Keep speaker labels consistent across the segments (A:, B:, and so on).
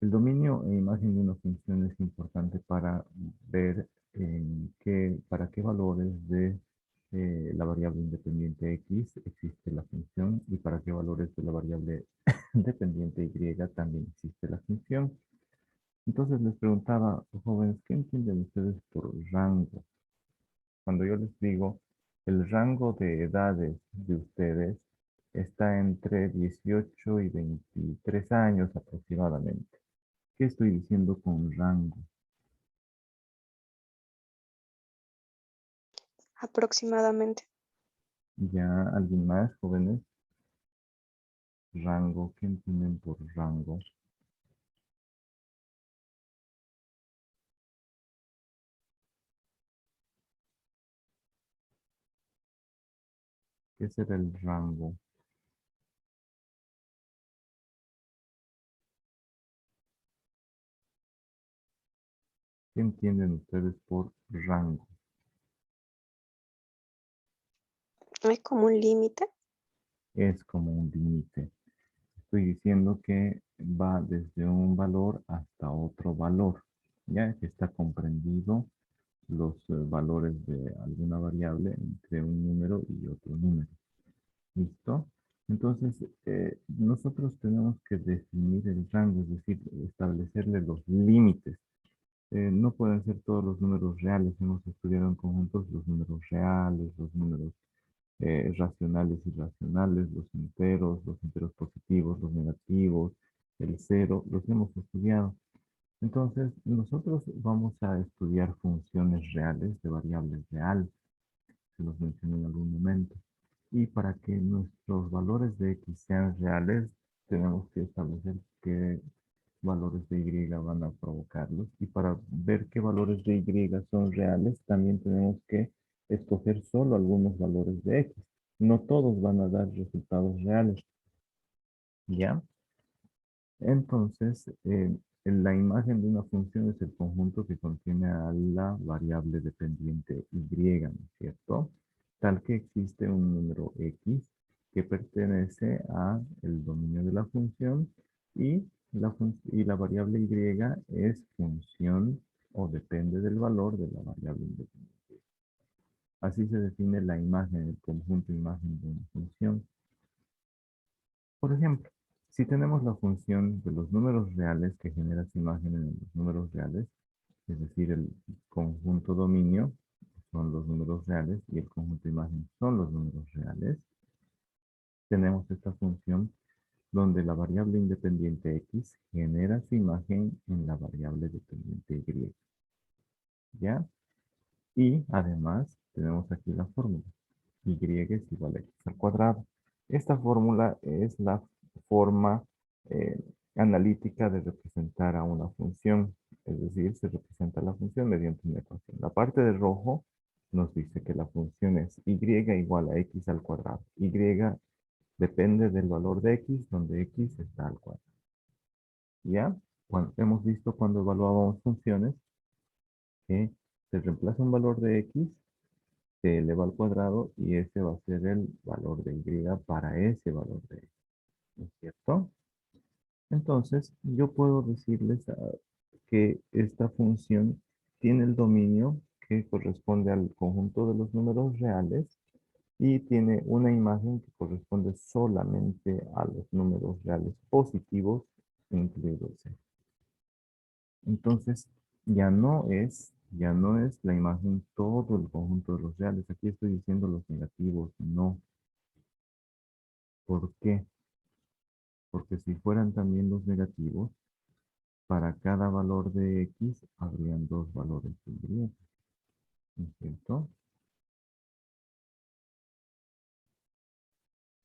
A: El dominio e imagen de una función es importante para ver para qué valores de la variable independiente x existe la función y para qué valores de la variable dependiente y también existe la función. Entonces les preguntaba, jóvenes, ¿qué entienden ustedes por rango? Cuando yo les digo, el rango de edades de ustedes está entre 18 y 23 años aproximadamente. ¿Qué estoy diciendo con rango?
B: Aproximadamente.
A: ¿Ya alguien más, jóvenes? Rango, ¿qué entienden por rango? ¿Qué será el rango? ¿Qué entienden ustedes por rango?
B: ¿Es como un límite?
A: Es como un límite. Estoy diciendo que va desde un valor hasta otro valor, ya que está comprendido los valores de alguna variable entre un número y otro número. ¿Listo? Entonces, nosotros tenemos que definir el rango, es decir, establecerle los límites. No pueden ser todos los números reales. Hemos estudiado en conjuntos los números reales, los números racionales y irracionales, los enteros positivos, los negativos, el cero, los hemos estudiado. Entonces, nosotros vamos a estudiar funciones reales de variables reales, se los mencioné en algún momento. Y para que nuestros valores de x sean reales, tenemos que establecer qué valores de y van a provocarlos. Y para ver qué valores de y son reales, también tenemos que escoger solo algunos valores de x. No todos van a dar resultados reales. ¿Ya? Entonces, la imagen de una función es el conjunto que contiene a la variable dependiente y, ¿no es cierto? Tal que existe un número x que pertenece a el dominio de la función y y la variable y es función o depende del valor de la variable independiente. Así se define la imagen, el conjunto imagen de una función. Por ejemplo, si tenemos la función de los números reales que genera su imagen en los números reales, es decir, el conjunto dominio son los números reales y el conjunto imagen son los números reales, tenemos esta función donde la variable independiente x genera su imagen en la variable dependiente y. ¿Ya? Y además tenemos aquí la fórmula. Y es igual a x al cuadrado. Esta fórmula es la forma eh, analítica de representar a una función. Es decir, se representa la función mediante una ecuación. La parte de rojo nos dice que la función es y igual a x al cuadrado. Y depende del valor de x, donde x está al cuadrado. ¿Ya? Hemos visto cuando evaluábamos funciones que se reemplaza un valor de x, se eleva al cuadrado y ese va a ser el valor de y para ese valor de x. ¿No es cierto? Entonces, yo puedo decirles que esta función tiene el dominio que corresponde al conjunto de los números reales y tiene una imagen que corresponde solamente a los números reales positivos, incluido c. Entonces, ya no es la imagen todo el conjunto de los reales. Aquí estoy diciendo los negativos, no. ¿Por qué? Porque si fueran también los negativos, para cada valor de x habrían dos valores de y, ¿no es cierto?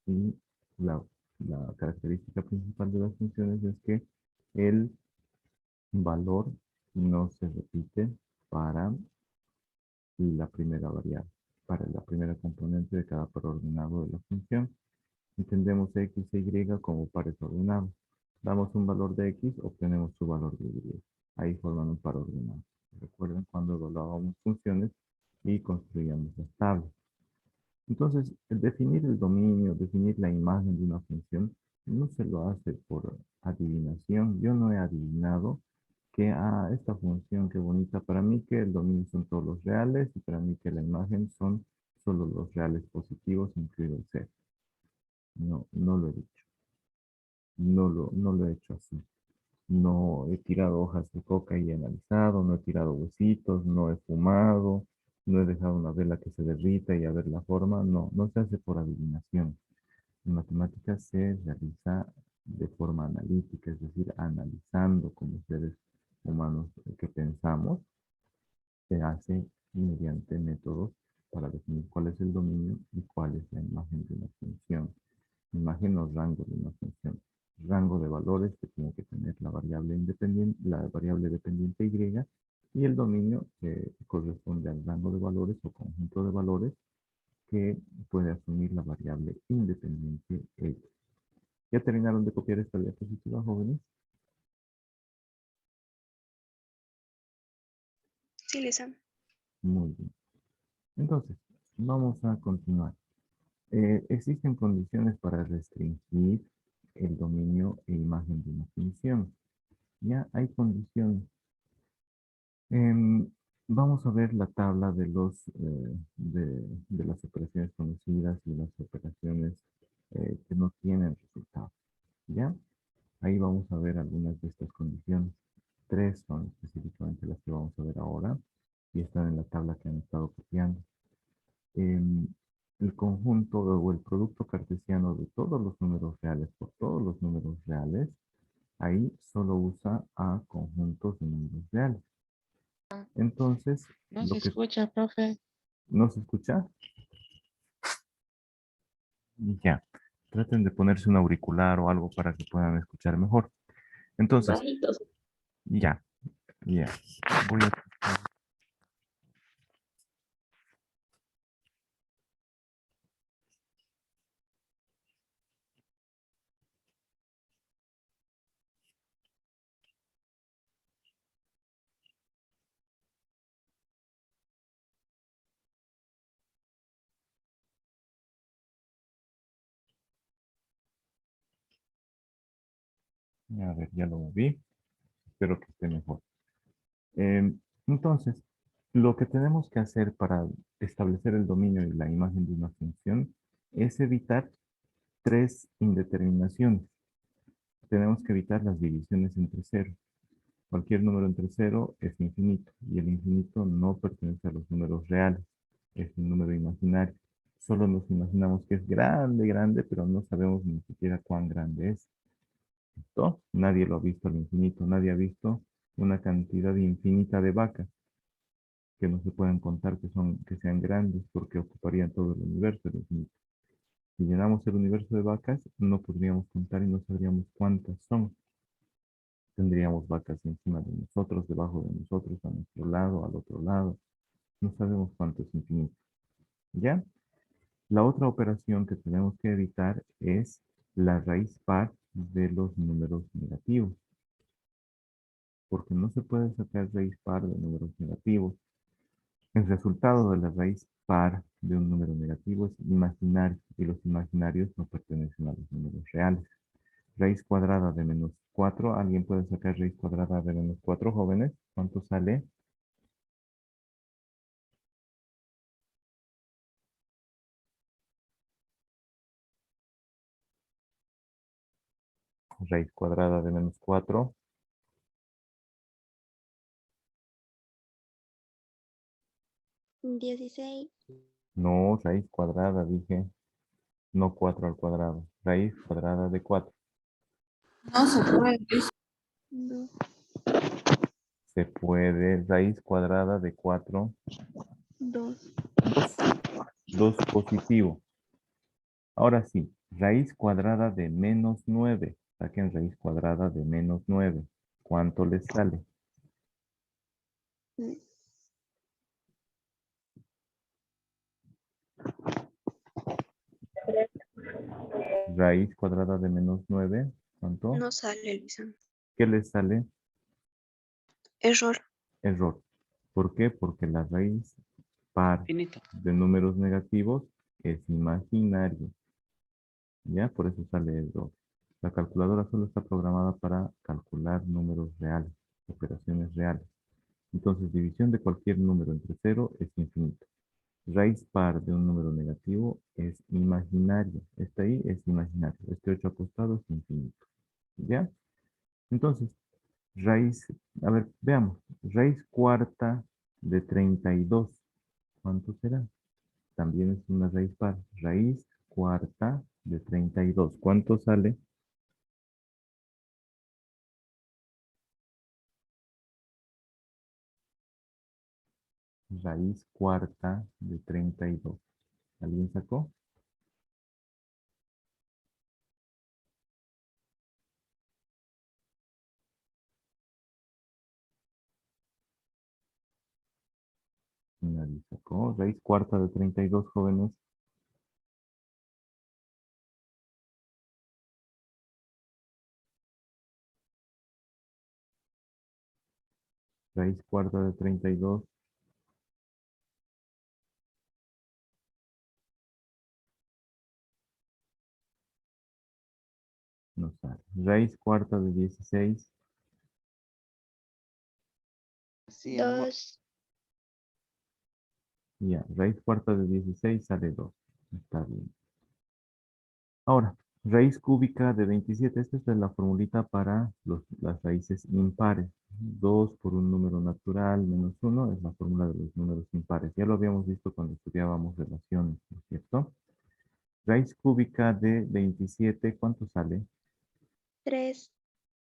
A: Y la, la característica principal de las funciones es que el valor no se repite para la primera variable, para la primera componente de cada par ordenado de la función. Entendemos x e y como pares ordenados. Damos un valor de x, obtenemos su valor de y. Ahí forman un par ordenado. Recuerden cuando evaluábamos funciones y construíamos las tablas. Entonces, el definir el dominio, definir la imagen de una función, no se lo hace por adivinación adivinación. Yo no he adivinado que, esta función, qué bonita. Para mí que el dominio son todos los reales y para mí que la imagen son solo los reales positivos, incluido el cero. No, no lo he dicho. No lo he hecho así. No he tirado hojas de coca y he analizado, no he tirado huesitos, no he fumado, no he dejado una vela que se derrita y a ver la forma. No, no se hace por adivinación. En matemáticas se realiza de forma analítica, es decir, analizando como seres humanos que pensamos, se hace mediante métodos para definir cuál es el dominio y cuál es la imagen de una función. Imagen o rango de una función. Rango de valores que tiene que tener la variable dependiente y el dominio que corresponde al rango de valores o conjunto de valores que puede asumir la variable independiente X. ¿Ya terminaron de copiar esta diapositiva, jóvenes?
B: Sí, Lisa.
A: Muy bien. Entonces, vamos a continuar. Existen condiciones para restringir el dominio e imagen de una función. Ya hay condiciones. Em, Vamos a ver la tabla de de las operaciones conocidas y las operaciones que no tienen resultado. ¿Ya? Ahí vamos a ver algunas de estas condiciones. Tres son específicamente las que vamos a ver ahora y están en la tabla que han estado copiando. Em, el conjunto o el producto cartesiano de todos los números reales por todos los números reales, ahí solo usa a conjuntos de números reales. Entonces,
C: No se escucha, profe.
A: ¿no se escucha? Ya. Traten de ponerse un auricular o algo para que puedan escuchar mejor. Entonces,
C: Bajitos.
A: ya, ya. Voy a ver, ya lo moví. Espero que esté mejor. Entonces, lo que tenemos que hacer para establecer el dominio y la imagen de una función es evitar tres indeterminaciones. Tenemos que evitar las divisiones entre cero. Cualquier número entre cero es infinito y el infinito no pertenece a los números reales, es un número imaginario. Solo nos imaginamos que es grande, grande, pero no sabemos ni siquiera cuán grande es. ¿Listo? Nadie lo ha visto al infinito, nadie ha visto una cantidad infinita de vacas que no se pueden contar que sean grandes porque ocuparían todo el universo el infinito. Si llenamos el universo de vacas, no podríamos contar y no sabríamos cuántas son. Tendríamos vacas encima de nosotros, debajo de nosotros, a nuestro lado, al otro lado. No sabemos cuánto es infinito. ¿Ya? La otra operación que tenemos que evitar es la raíz par de los números negativos. Porque no se puede sacar raíz par de números negativos. El resultado de la raíz par de un número negativo es imaginario y los imaginarios no pertenecen a los números reales. Raíz cuadrada de menos 4. ¿Alguien puede sacar raíz cuadrada de menos 4, jóvenes? ¿Cuánto sale? Raíz cuadrada de menos 4.
B: 16.
A: No, raíz cuadrada, dije. No 4 al cuadrado. Raíz cuadrada de 4.
C: No se puede.
B: 2.
A: Se puede. Raíz cuadrada de 4.
B: 2.
A: 2 positivo. Ahora sí. Raíz cuadrada de menos 9. Saquen raíz cuadrada de menos 9. ¿Cuánto les sale? Raíz cuadrada de menos 9. ¿Cuánto?
B: No sale, Lisa.
A: ¿Qué les sale?
B: Error.
A: Error. ¿Por qué? Porque la raíz par
C: Finito.
A: de números negativos es imaginario. ¿Ya? Por eso sale error. La calculadora solo está programada para calcular calcular números reales, operaciones reales. Entonces, división de cualquier número entre 0 es infinito. Raíz par de un número negativo es imaginario. Este ahí es imaginario. Este 8 acostado es infinito. ¿Ya? Entonces, raíz, a ver, veamos. Raíz cuarta de 32. ¿Cuánto será? También es una raíz par. Raíz cuarta de 32. ¿Cuánto sale? Raíz cuarta de 32. ¿Alguien sacó? Nadie sacó. Raíz cuarta de 32, jóvenes. Raíz cuarta de 32. No sale. Raíz cuarta de 16.
C: Sí, amor.
B: 2.
A: Ya, raíz cuarta de 16 sale 2. Está bien. Ahora, raíz cúbica de 27. Esta es la formulita para las raíces impares. 2 por un número natural menos 1 es la fórmula de los números impares. Ya lo habíamos visto cuando estudiábamos relaciones, ¿no es cierto? Raíz cúbica de 27, ¿cuánto sale?
B: 3.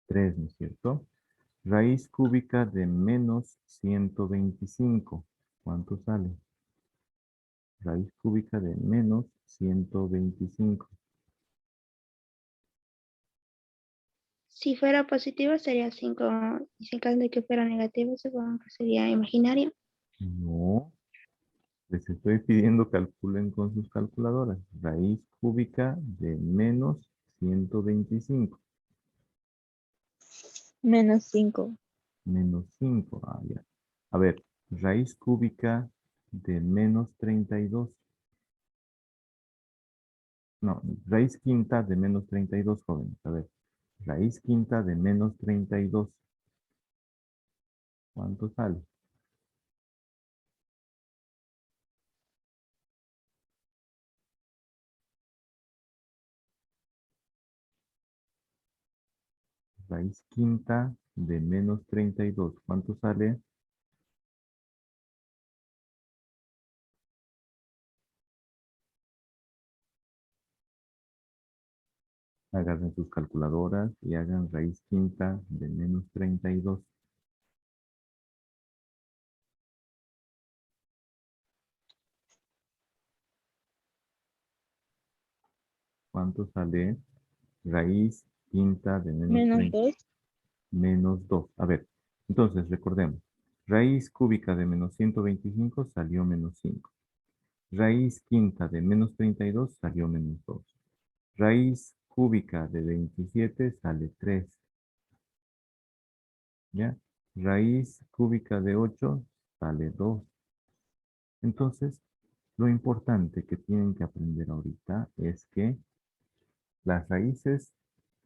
A: 3, ¿no es cierto? Raíz cúbica de menos 125, ¿cuánto sale? Raíz cúbica de menos 125.
B: Si fuera positivo sería 5. Y si en caso de que fuera negativo, supongo que sería imaginario.
A: No, les estoy pidiendo calculen con sus calculadoras. Raíz cúbica de menos 125.
C: -5.
A: Menos 5. Ah, ya. A ver, raíz cúbica de menos 32. No, raíz quinta de menos 32, jóvenes. A ver, raíz quinta de menos 32. ¿Cuánto sale? Raíz quinta de menos 32. ¿Cuánto sale? Agarren sus calculadoras y hagan raíz quinta de menos 32. ¿Cuánto sale? Raíz quinta de menos
C: -2.
A: 30. Menos 2. A ver, entonces recordemos. Raíz cúbica de menos 125 salió menos 5. Raíz quinta de menos 32 salió menos 2. Raíz cúbica de 27 sale 3. ¿Ya? Raíz cúbica de 8 sale 2. Entonces, lo importante que tienen que aprender ahorita es que las raíces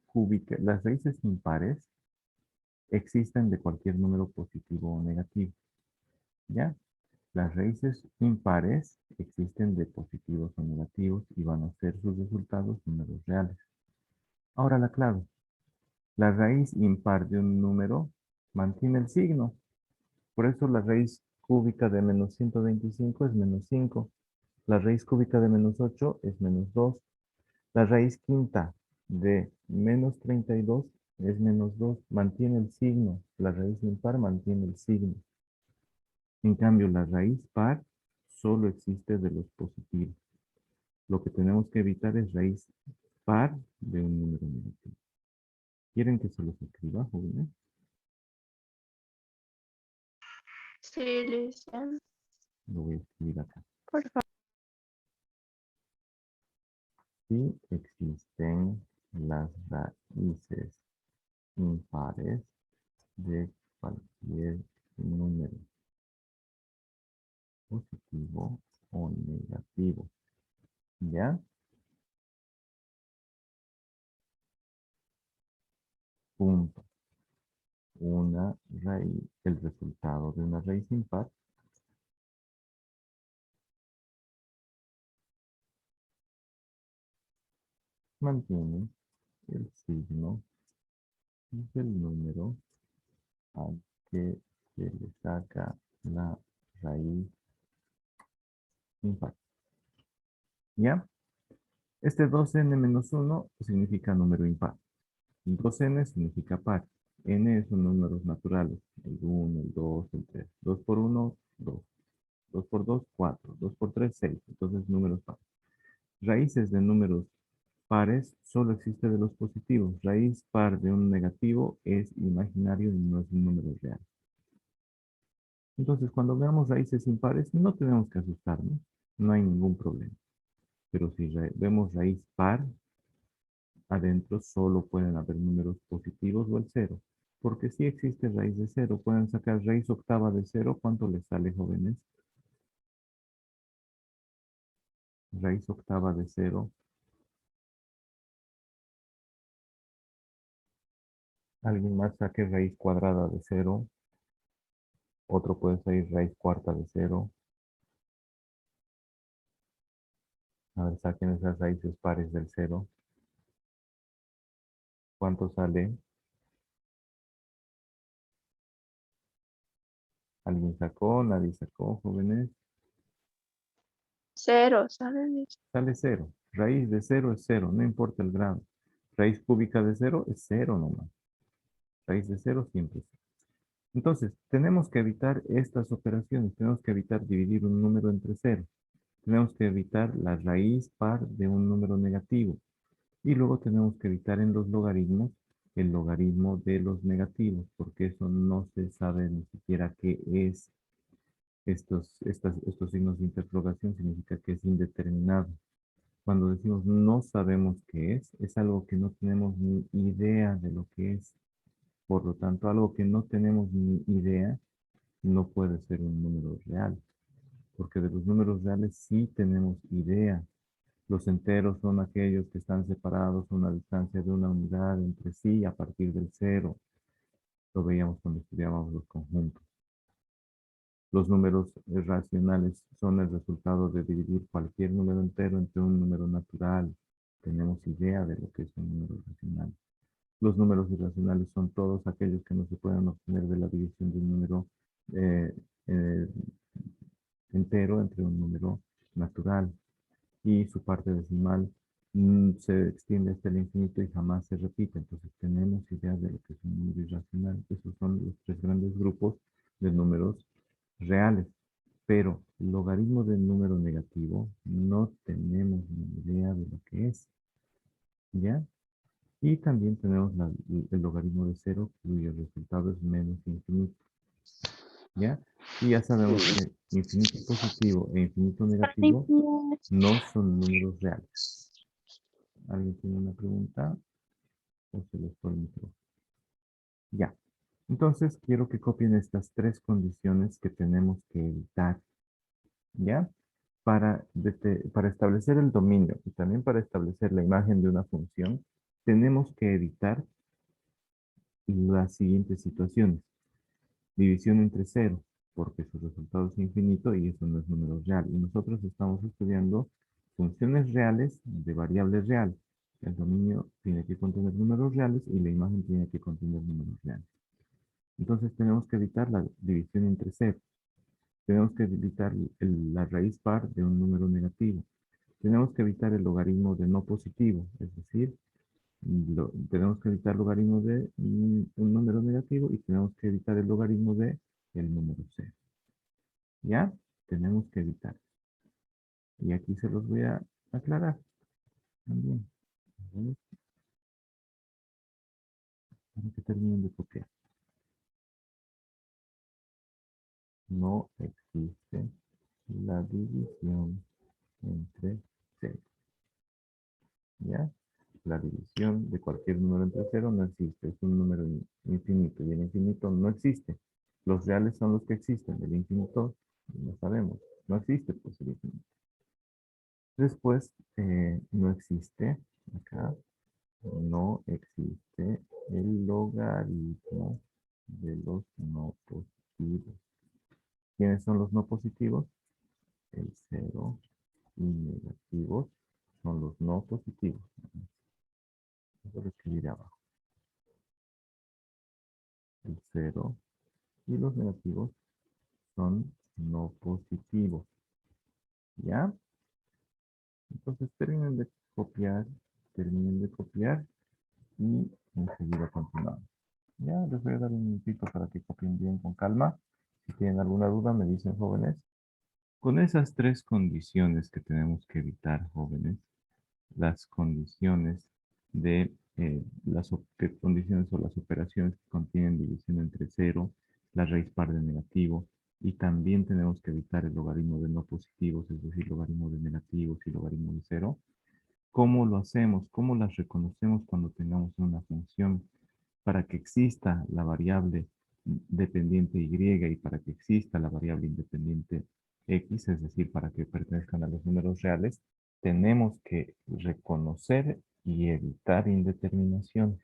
A: cúbicas, las raíces impares existen de cualquier número positivo o negativo. ¿Ya? Las raíces impares existen de positivos o negativos y van a ser sus resultados números reales. Ahora la clave. La raíz impar de un número mantiene el signo. Por eso la raíz cúbica de menos 125 es menos 5. La raíz cúbica de menos 8 es menos 2. La raíz quinta de menos 32 es menos 2. Mantiene el signo. La raíz impar mantiene el signo. En cambio, la raíz par solo existe de los positivos. Lo que tenemos que evitar es raíz par de un número negativo. ¿Quieren que se los escriba, jóvenes?
B: Sí, Luisa.
A: Lo voy a escribir acá.
B: Por favor.
A: Si existen las raíces impares de cualquier número, positivo o negativo, ¿ya? Punto. una raíz, el resultado de una raíz impar, mantiene el signo del número al que se le saca la raíz impar. ¿Ya? Este 2n menos 1 significa número impar. 2n significa par. N son números naturales. El 1, el 2, el 3. 2 por 1, 2. 2 por 2, 4. 2 por 3, 6. Entonces, números pares. Raíces de números pares solo existe de los positivos. Raíz par de un negativo es imaginario y no es un número real. Entonces, cuando veamos raíces impares, no tenemos que asustarnos. No hay ningún problema. Pero si vemos raíz par, adentro solo pueden haber números positivos o el cero. Porque si existe raíz de cero, pueden sacar raíz octava de cero. ¿Cuánto les sale, jóvenes? Raíz octava de cero. Alguien más saque raíz cuadrada de cero. Otro puede salir raíz cuarta de cero. A ver, saquen esas raíces pares del cero. ¿Cuánto sale? ¿Alguien sacó? ¿Nadie sacó, jóvenes?
B: 0, ¿sabes?
A: Sale cero. Raíz de cero es cero, no importa el grado. Raíz cúbica de cero es cero nomás. Raíz de cero siempre es cero. Entonces, tenemos que evitar estas operaciones. Tenemos que evitar dividir un número entre cero. Tenemos que evitar la raíz par de un número negativo. Y luego tenemos que evitar en los logaritmos el logaritmo de los negativos, porque eso no se sabe ni siquiera qué es. Estos signos de interrogación significa que es indeterminado. Cuando decimos no sabemos qué es algo que no tenemos ni idea de lo que es. Por lo tanto, algo que no tenemos ni idea no puede ser un número real, porque de los números reales sí tenemos idea. Los enteros son aquellos que están separados a una distancia de una unidad entre sí a partir del cero. Lo veíamos cuando estudiábamos los conjuntos. Los números racionales son el resultado de dividir cualquier número entero entre un número natural. Tenemos idea de lo que es un número racional. Los números irracionales son todos aquellos que no se pueden obtener de la división de un número eh, eh, entero entre un número natural. Y su parte decimal se extiende hasta el infinito y jamás se repite. Entonces tenemos idea de lo que es un número irracional. Esos son los tres grandes grupos de números reales. Pero logaritmo del número negativo no tenemos ni idea de lo que es. ¿Ya? Y también tenemos el logaritmo de cero, cuyo resultado es menos infinito. ¿Ya? Y ya sabemos que infinito positivo e infinito negativo no son números reales. ¿Alguien tiene una pregunta? ¿O se les fue el micrófono? Ya. Entonces, quiero que copien estas tres condiciones que tenemos que evitar. ¿Ya? Para establecer el dominio y también para establecer la imagen de una función, tenemos que evitar las siguientes situaciones. División entre cero, porque su resultado es infinito y eso no es número real. Y nosotros estamos estudiando funciones reales de variables reales. El dominio tiene que contener números reales y la imagen tiene que contener números reales. Entonces tenemos que evitar la división entre cero. Tenemos que evitar la raíz par de un número negativo. Tenemos que evitar el logaritmo de no positivo, es decir, tenemos que evitar el logaritmo de un número negativo y tenemos que evitar el logaritmo de el número cero. ¿Ya? Tenemos que evitar. Y aquí se los voy a aclarar también. ¿Vale? Para que terminen de copiar. No existe la división entre cero. ¿Ya? La división de cualquier número entre cero no existe. Es un número infinito y el infinito no existe. Los reales son los que existen. El infinito no sabemos. No existe pues el infinito. Después no existe acá. No existe el logaritmo de los no positivos. ¿Quiénes son los no positivos? El 0 y negativos son los no positivos. Eso lo escribiré abajo. El 0 y los negativos son no positivos. ¿Ya? Entonces terminen de copiar y enseguida continuamos. Ya, les voy a dar un minutito para que copien bien con calma. Si tienen alguna duda, me dicen, jóvenes. Con esas tres condiciones que tenemos que evitar, jóvenes, las condiciones de condiciones o las operaciones que contienen división entre cero, la raíz par de negativo, y también tenemos que evitar el logaritmo de no positivos, es decir, logaritmo de negativos y logaritmo de cero. ¿Cómo lo hacemos? ¿Cómo las reconocemos cuando tengamos una función? Para que exista la variable dependiente Y y para que exista la variable independiente X, es decir, para que pertenezcan a los números reales, tenemos que reconocer y evitar indeterminaciones.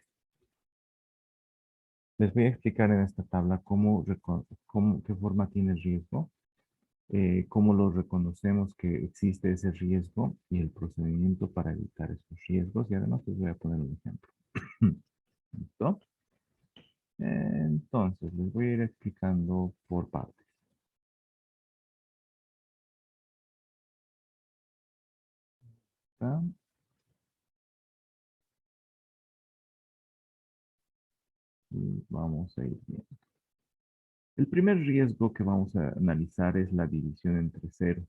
A: Les voy a explicar en esta tabla qué forma tiene el riesgo, cómo lo reconocemos que existe ese riesgo y el procedimiento para evitar esos riesgos. Y además les voy a poner un ejemplo. ¿Listo? Entonces, les voy a ir explicando por partes. ¿Está? Y vamos a ir bien. El primer riesgo que vamos a analizar es la división entre cero,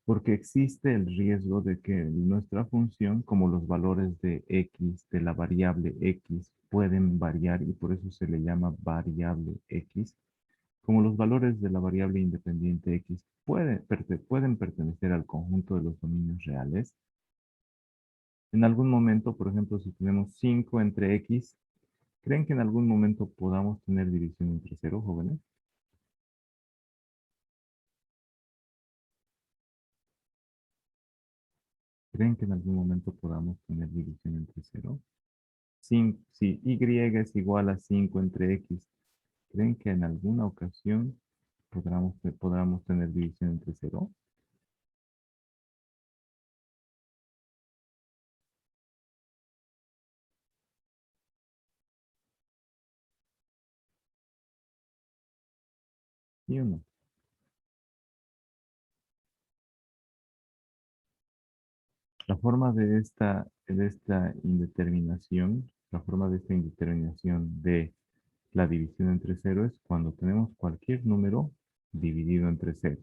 A: porque existe el riesgo de que nuestra función, como los valores de x, de la variable x, pueden variar y por eso se le llama variable x, como los valores de la variable independiente x pueden pertenecer al conjunto de los dominios reales. En algún momento, por ejemplo, si tenemos 5 entre x, ¿creen que en algún momento podamos tener división entre cero, jóvenes? ¿Creen que en algún momento podamos tener división entre cero? Si y es igual a 5 entre x, ¿creen que en alguna ocasión podamos tener división entre cero? ¿Sí o no? La forma de esta indeterminación, la forma de esta indeterminación de la división entre cero es cuando tenemos cualquier número dividido entre cero.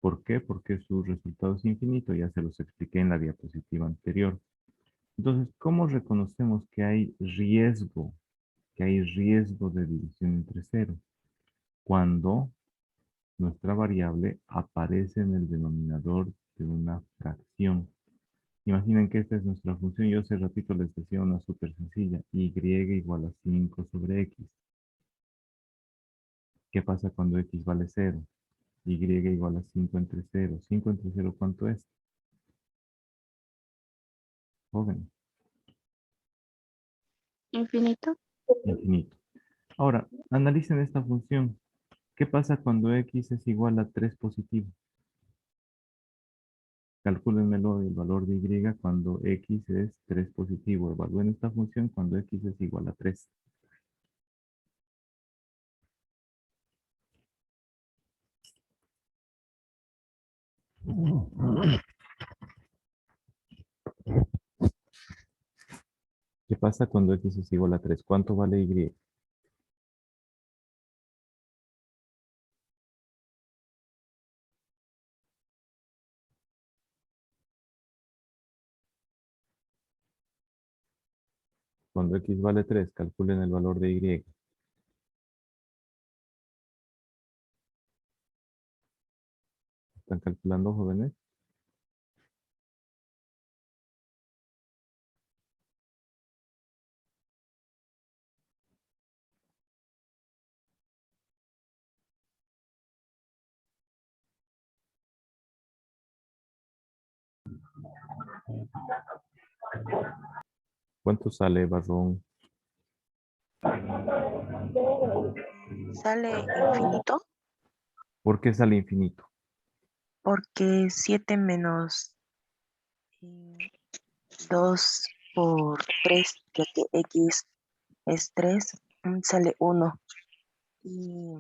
A: ¿Por qué? Porque su resultado es infinito, ya se los expliqué en la diapositiva anterior. Entonces, ¿cómo reconocemos que hay riesgo de división entre cero? Cuando nuestra variable aparece en el denominador de una fracción. Imaginen que esta es nuestra función. Yo hace ratito les decía una súper sencilla. Y igual a 5 sobre x. ¿Qué pasa cuando x vale 0? Y igual a 5 entre 0. 5 entre 0, ¿cuánto es? Joven,
B: Infinito.
A: infinito. Ahora, analicen esta función. ¿Qué pasa cuando x es igual a 3 positivo? Calcúlenmelo el valor de y cuando x es 3 positivo. Evalúen esta función cuando x es igual a 3. ¿Qué pasa cuando x es igual a 3? ¿Cuánto vale y? Cuando x vale 3, calculen el valor de y. ¿Están calculando, jóvenes? ¿Cuánto sale, Barrón?
D: Sale infinito
A: ¿Por qué sale infinito?
D: porque 7 menos 2 por 3, ya que x es 3, sale 1. Y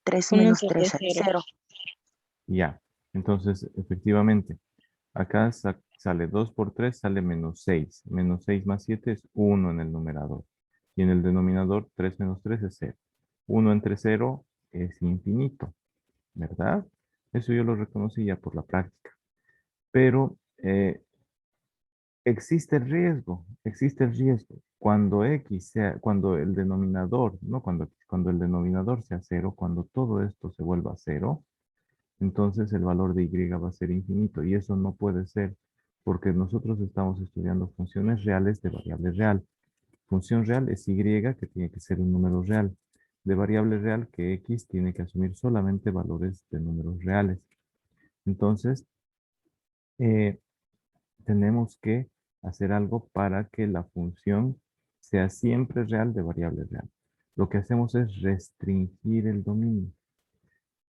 D: 3
C: Uno
D: menos
C: sale
D: 3 sale
C: cero.
D: 0.
A: Ya. Entonces, efectivamente, acá sale 2 por 3, sale menos 6. Menos 6 más 7 es 1 en el numerador. Y en el denominador, 3 menos 3 es 0. 1 entre 0 es infinito, ¿verdad? Eso yo lo reconocí ya por la práctica. Pero existe el riesgo, existe el riesgo. Cuando x sea, cuando el denominador, no cuando el denominador sea 0, cuando todo esto se vuelva 0, entonces el valor de y va a ser infinito. Y eso no puede ser, porque nosotros estamos estudiando funciones reales de variable real. Función real es y, que tiene que ser un número real. De variable real, que x tiene que asumir solamente valores de números reales. Entonces, eh, tenemos que hacer algo para que la función sea siempre real de variable real. Lo que hacemos es restringir el dominio.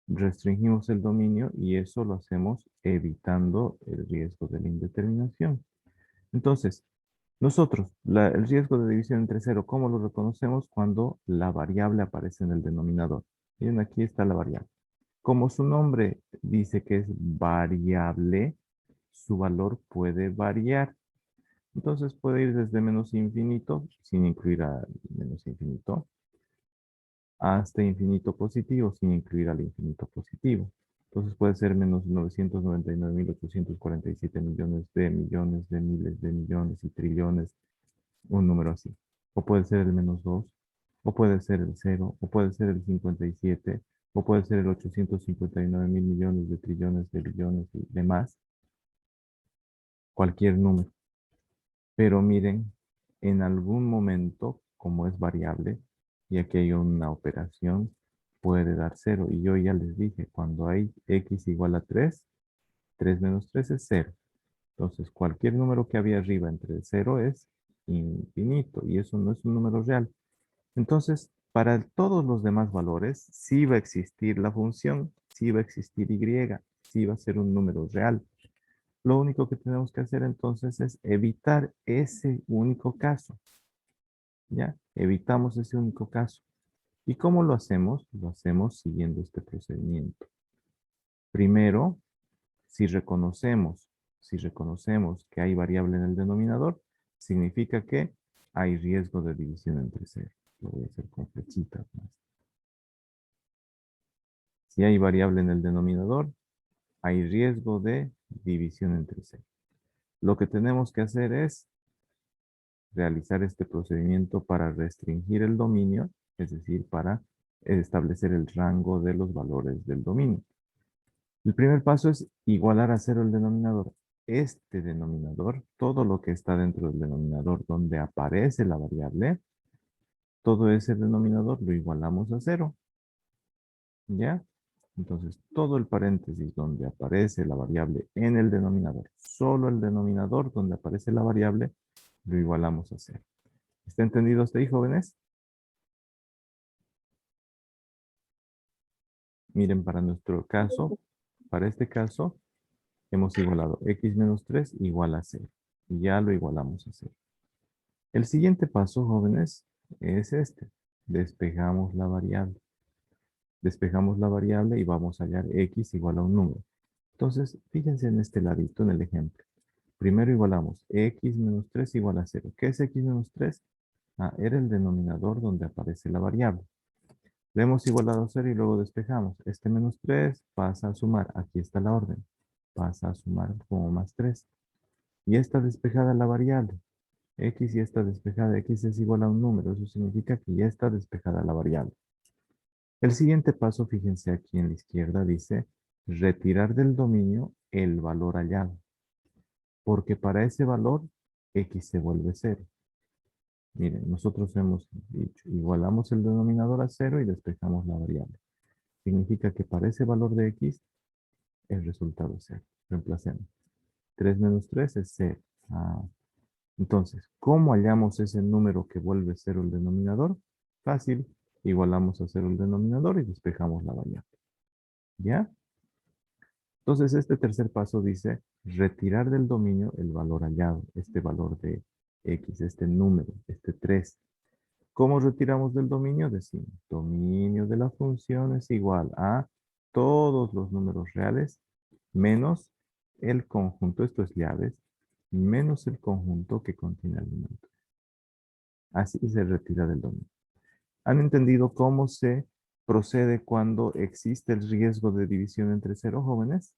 A: Restringimos el dominio y eso lo hacemos evitando el riesgo de la indeterminación. Entonces, nosotros, el riesgo de división entre cero, ¿cómo lo reconocemos? Cuando la variable aparece en el denominador. Miren, aquí está la variable. Como su nombre dice que es variable, su valor puede variar. Entonces puede ir desde menos infinito, sin incluir a menos infinito, hasta infinito positivo, sin incluir al infinito positivo. Entonces puede ser menos 999.847 millones de miles de millones y trillones, un número así. O puede ser el menos 2, o puede ser el 0, o puede ser el 57, o puede ser el 859.000 millones de trillones de billones y demás. Cualquier número. Pero miren, en algún momento, como es variable, y aquí hay una operación, puede dar 0. Y yo ya les dije, cuando hay x igual a 3, 3 menos 3 es 0. Entonces, cualquier número que había arriba entre el 0 es infinito, y eso no es un número real. Entonces, para todos los demás valores, sí va a existir la función, sí va a existir y, sí va a ser un número real. Lo único que tenemos que hacer entonces es evitar ese único caso. ¿Ya? Evitamos ese único caso. ¿Y cómo lo hacemos? Lo hacemos siguiendo este procedimiento. Primero, si reconocemos que hay variable en el denominador, significa que hay riesgo de división entre cero. Lo voy a hacer con flechitas más. Si hay variable en el denominador, hay riesgo de división entre cero. Lo que tenemos que hacer es realizar este procedimiento para restringir el dominio, es decir, para establecer el rango de los valores del dominio. El primer paso es igualar a cero el denominador. Este denominador, todo lo que está dentro del denominador donde aparece la variable, todo ese denominador lo igualamos a cero. ¿Ya? Entonces, todo el paréntesis donde aparece la variable en el denominador, solo el denominador donde aparece la variable, lo igualamos a cero. ¿Está entendido hasta ahí, jóvenes? Miren, para nuestro caso, para este caso, hemos igualado x menos 3 igual a 0. Y ya lo igualamos a 0. El siguiente paso, jóvenes, es este. Despejamos la variable. Despejamos la variable y vamos a hallar x igual a un número. Entonces, fíjense en este ladito, en el ejemplo. Primero igualamos x menos 3 igual a 0. ¿Qué es x menos 3? Ah, era el denominador donde aparece la variable. Le hemos igualado a 0 y luego despejamos. Este menos 3 pasa a sumar. Aquí está la orden. Pasa a sumar como más 3. Y está despejada la variable. X ya está despejada. X es igual a un número. Eso significa que ya está despejada la variable. El siguiente paso, fíjense aquí en la izquierda, dice retirar del dominio el valor hallado. Porque para ese valor, X se vuelve 0. Miren, nosotros hemos dicho, igualamos el denominador a 0 y despejamos la variable. Significa que para ese valor de x, el resultado es 0. Reemplacemos. 3 menos 3 es 0. Entonces, ¿cómo hallamos ese número que vuelve 0 el denominador? Fácil. Igualamos a 0 el denominador y despejamos la variable. ¿Ya? Entonces, este tercer paso dice retirar del dominio el valor hallado, este valor de X, este número, este 3. ¿Cómo retiramos del dominio? Decimos, dominio de la función es igual a todos los números reales menos el conjunto, esto es llaves, menos el conjunto que contiene el número 3. Así se retira del dominio. ¿Han entendido cómo se procede cuando existe el riesgo de división entre 0, jóvenes?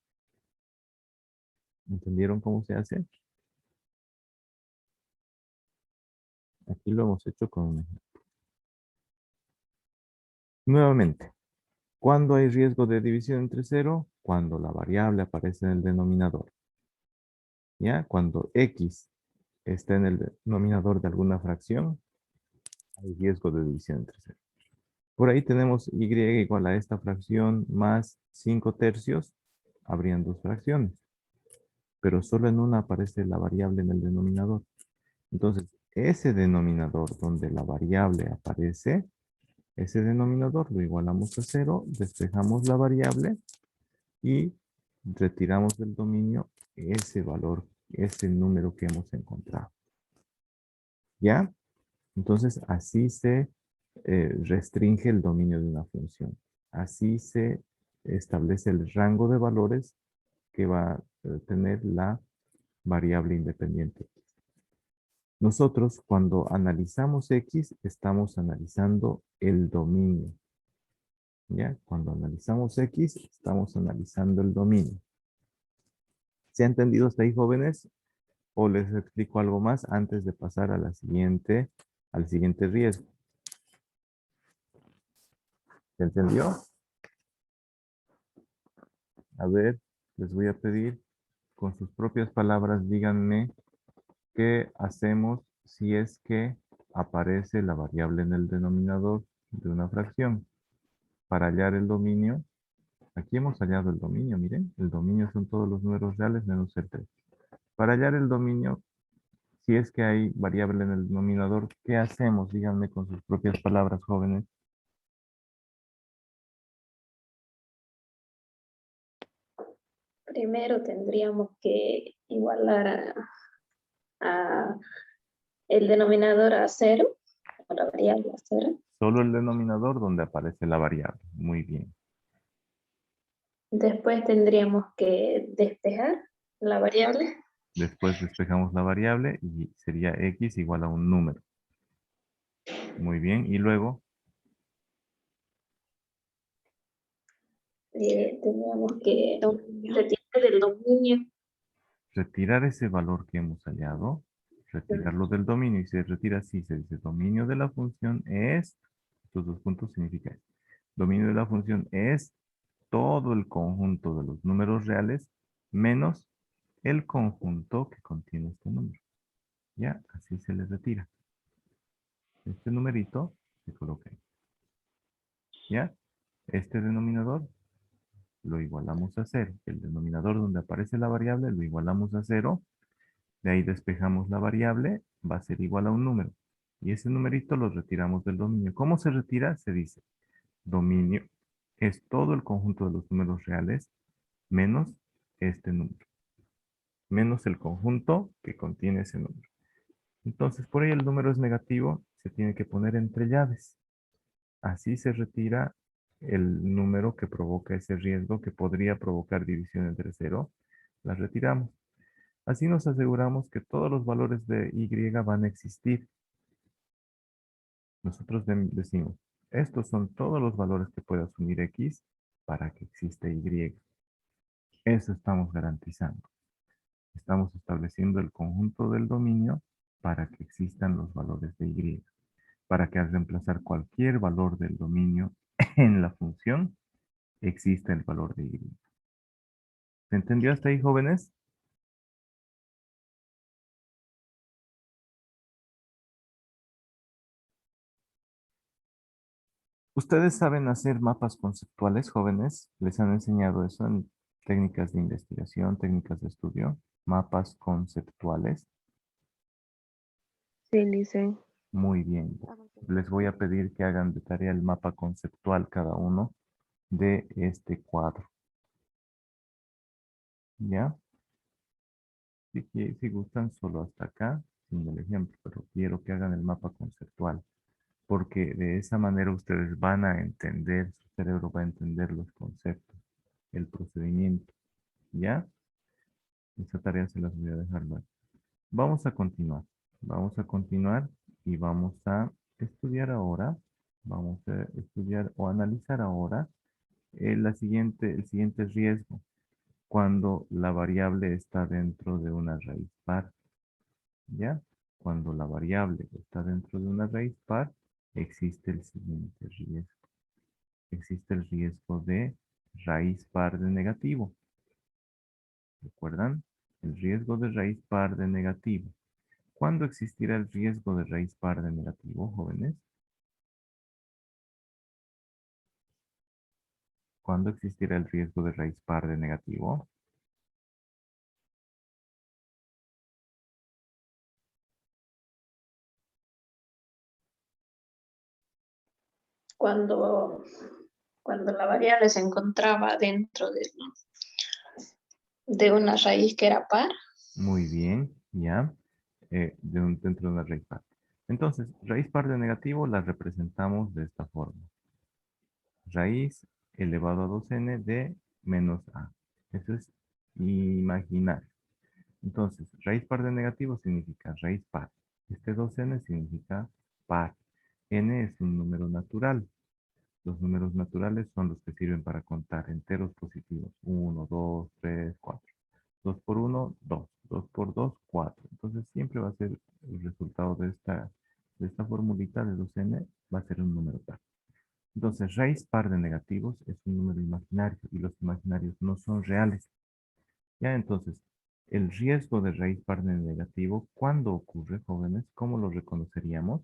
A: ¿Entendieron cómo se hace? Aquí lo hemos hecho con un ejemplo. Nuevamente, ¿cuándo hay riesgo de división entre 0? Cuando la variable aparece en el denominador. ¿Ya? Cuando X está en el denominador de alguna fracción, hay riesgo de división entre 0. Por ahí tenemos Y igual a esta fracción más 5 tercios. Habrían dos fracciones. Pero solo en una aparece la variable en el denominador. Entonces, ese denominador donde la variable aparece, ese denominador lo igualamos a 0, despejamos la variable y retiramos del dominio ese valor, ese número que hemos encontrado. ¿Ya? Entonces, así se restringe el dominio de una función. Así se establece el rango de valores que va a tener la variable independiente. Nosotros, cuando analizamos X, estamos analizando el dominio. ¿Ya? Cuando analizamos X, estamos analizando el dominio. ¿Se ha entendido hasta ahí, jóvenes? ¿O les explico algo más antes de pasar a al siguiente riesgo? ¿Se entendió? A ver, les voy a pedir con sus propias palabras, díganme qué hacemos si es que aparece la variable en el denominador de una fracción. Para hallar el dominio, aquí hemos hallado el dominio, miren, el dominio son todos los números reales menos el 3. Para hallar el dominio, si es que hay variable en el denominador, ¿qué hacemos? Díganme con sus propias palabras, jóvenes.
E: Primero tendríamos que igualar a el denominador a 0, o la variable a 0.
A: Solo el denominador donde aparece la variable. Muy bien.
E: Después tendríamos que despejar la variable.
A: Después despejamos la variable y sería X igual a un número. Muy bien. Y luego,
E: Tendríamos que retirar del dominio.
A: retirar ese valor que hemos hallado, retirarlo del dominio, y se retira así, se dice dominio de la función es, estos dos puntos significa esto. Dominio de la función es todo el conjunto de los números reales menos el conjunto que contiene este número. Ya, así se le retira. Este numerito se coloca ahí. ¿Ya? Este denominador lo igualamos a 0. El denominador donde aparece la variable lo igualamos a 0. De ahí despejamos la variable, va a ser igual a un número. Y ese numerito lo retiramos del dominio. ¿Cómo se retira? Se dice, dominio es todo el conjunto de los números reales menos este número. Menos el conjunto que contiene ese número. Entonces, por ahí el número es negativo, se tiene que poner entre llaves. Así se retira el número que provoca ese riesgo que podría provocar división entre 0. La retiramos. Así nos aseguramos que todos los valores de Y van a existir. Nosotros decimos, estos son todos los valores que puede asumir X para que exista Y. Eso estamos garantizando. Estamos estableciendo el conjunto del dominio para que existan los valores de Y. Para que al reemplazar cualquier valor del dominio en la función, exista el valor de Y. ¿Se entendió hasta ahí, jóvenes? ¿Ustedes saben hacer mapas conceptuales, jóvenes? ¿Les han enseñado eso en técnicas de investigación, técnicas de estudio? Mapas conceptuales.
C: Sí, Lice.
A: Muy bien. Les voy a pedir que hagan de tarea el mapa conceptual cada uno de este cuadro. ¿Ya? Si gustan, solo hasta acá, sin el ejemplo, pero quiero que hagan el mapa conceptual, porque de esa manera ustedes van a entender, su cerebro va a entender los conceptos, el procedimiento. ¿Ya? Esa tarea se las voy a dejar luego. Vamos a continuar. Vamos a continuar y vamos a estudiar ahora. Vamos a estudiar o analizar ahora el siguiente riesgo. Cuando la variable está dentro de una raíz par. ¿Ya? Cuando la variable está dentro de una raíz par, existe el siguiente riesgo. Existe el riesgo de raíz par de negativo. ¿Recuerdan? El riesgo de raíz par de negativo. ¿Cuándo existirá el riesgo de raíz par de negativo, jóvenes? ¿Cuándo existirá el riesgo de raíz par de negativo?
E: Cuando la variable se encontraba dentro de una raíz que era par.
A: Muy bien, ya. Dentro de una raíz par. Entonces, raíz par de negativo la representamos de esta forma. Raíz elevado a 2n de menos a. Eso es imaginar. Entonces, raíz par de negativo significa raíz par. Este 2n significa par. N es un número natural. Los números naturales son los que sirven para contar enteros positivos. 1, 2, 3, 4. 2 por 1, 2. 2 por 2, 4. Entonces siempre va a ser el resultado de esta formulita de 2n, va a ser un número par. Entonces, raíz par de negativos es un número imaginario y los imaginarios no son reales. Ya, entonces, el riesgo de raíz par de negativo, ¿cuándo ocurre, jóvenes? ¿Cómo lo reconoceríamos?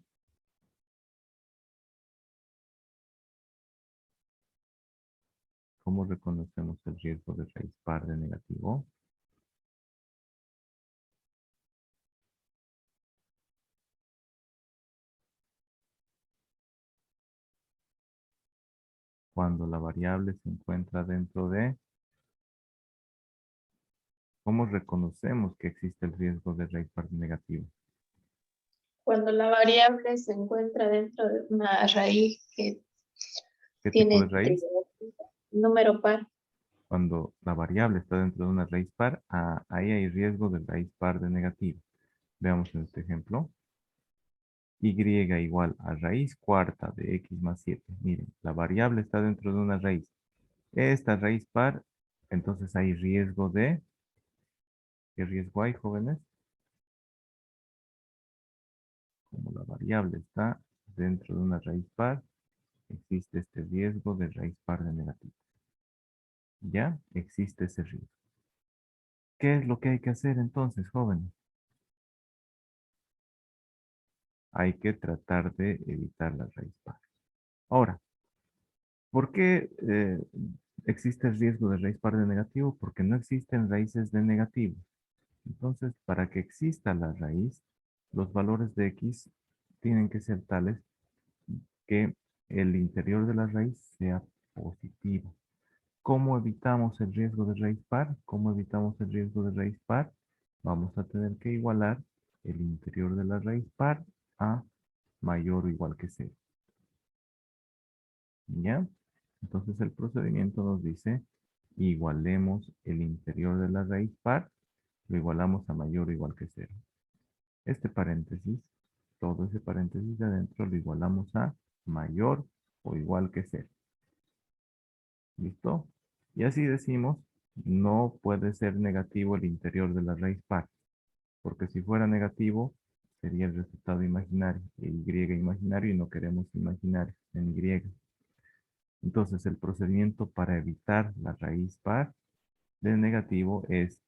A: ¿Cómo reconocemos el riesgo de raíz par de negativo? Cuando la variable se encuentra dentro de... ¿Cómo reconocemos que existe el riesgo de raíz par de negativo?
E: Cuando la variable se encuentra dentro de una raíz que
A: ¿Qué tipo de
E: tiene
A: raíz?
E: número par.
A: Cuando la variable está dentro de una raíz par, ahí hay riesgo de raíz par de negativo. Veamos en este ejemplo. Y igual a raíz cuarta de x más 7. Miren, la variable está dentro de una raíz. Esta raíz par, entonces hay riesgo de... ¿Qué riesgo hay, jóvenes? Como la variable está dentro de una raíz par, existe este riesgo de raíz par de negativo. ¿Ya? Existe ese riesgo. ¿Qué es lo que hay que hacer entonces, jóvenes? Hay que tratar de evitar la raíz par. Ahora, ¿por qué existe el riesgo de raíz par de negativo? Porque no existen raíces de negativo. Entonces, para que exista la raíz, los valores de x tienen que ser tales que el interior de la raíz sea positivo. ¿Cómo evitamos el riesgo de raíz par? ¿Cómo evitamos el riesgo de raíz par? Vamos a tener que igualar el interior de la raíz par a mayor o igual que 0. ¿Ya? Entonces el procedimiento nos dice, igualemos el interior de la raíz par, lo igualamos a mayor o igual que 0. Este paréntesis, todo ese paréntesis de adentro lo igualamos a mayor o igual que 0. ¿Listo? Y así decimos, no puede ser negativo el interior de la raíz par, porque si fuera negativo, sería el resultado imaginario, y imaginario, y no queremos imaginario en Y. Entonces, el procedimiento para evitar la raíz par de negativo es,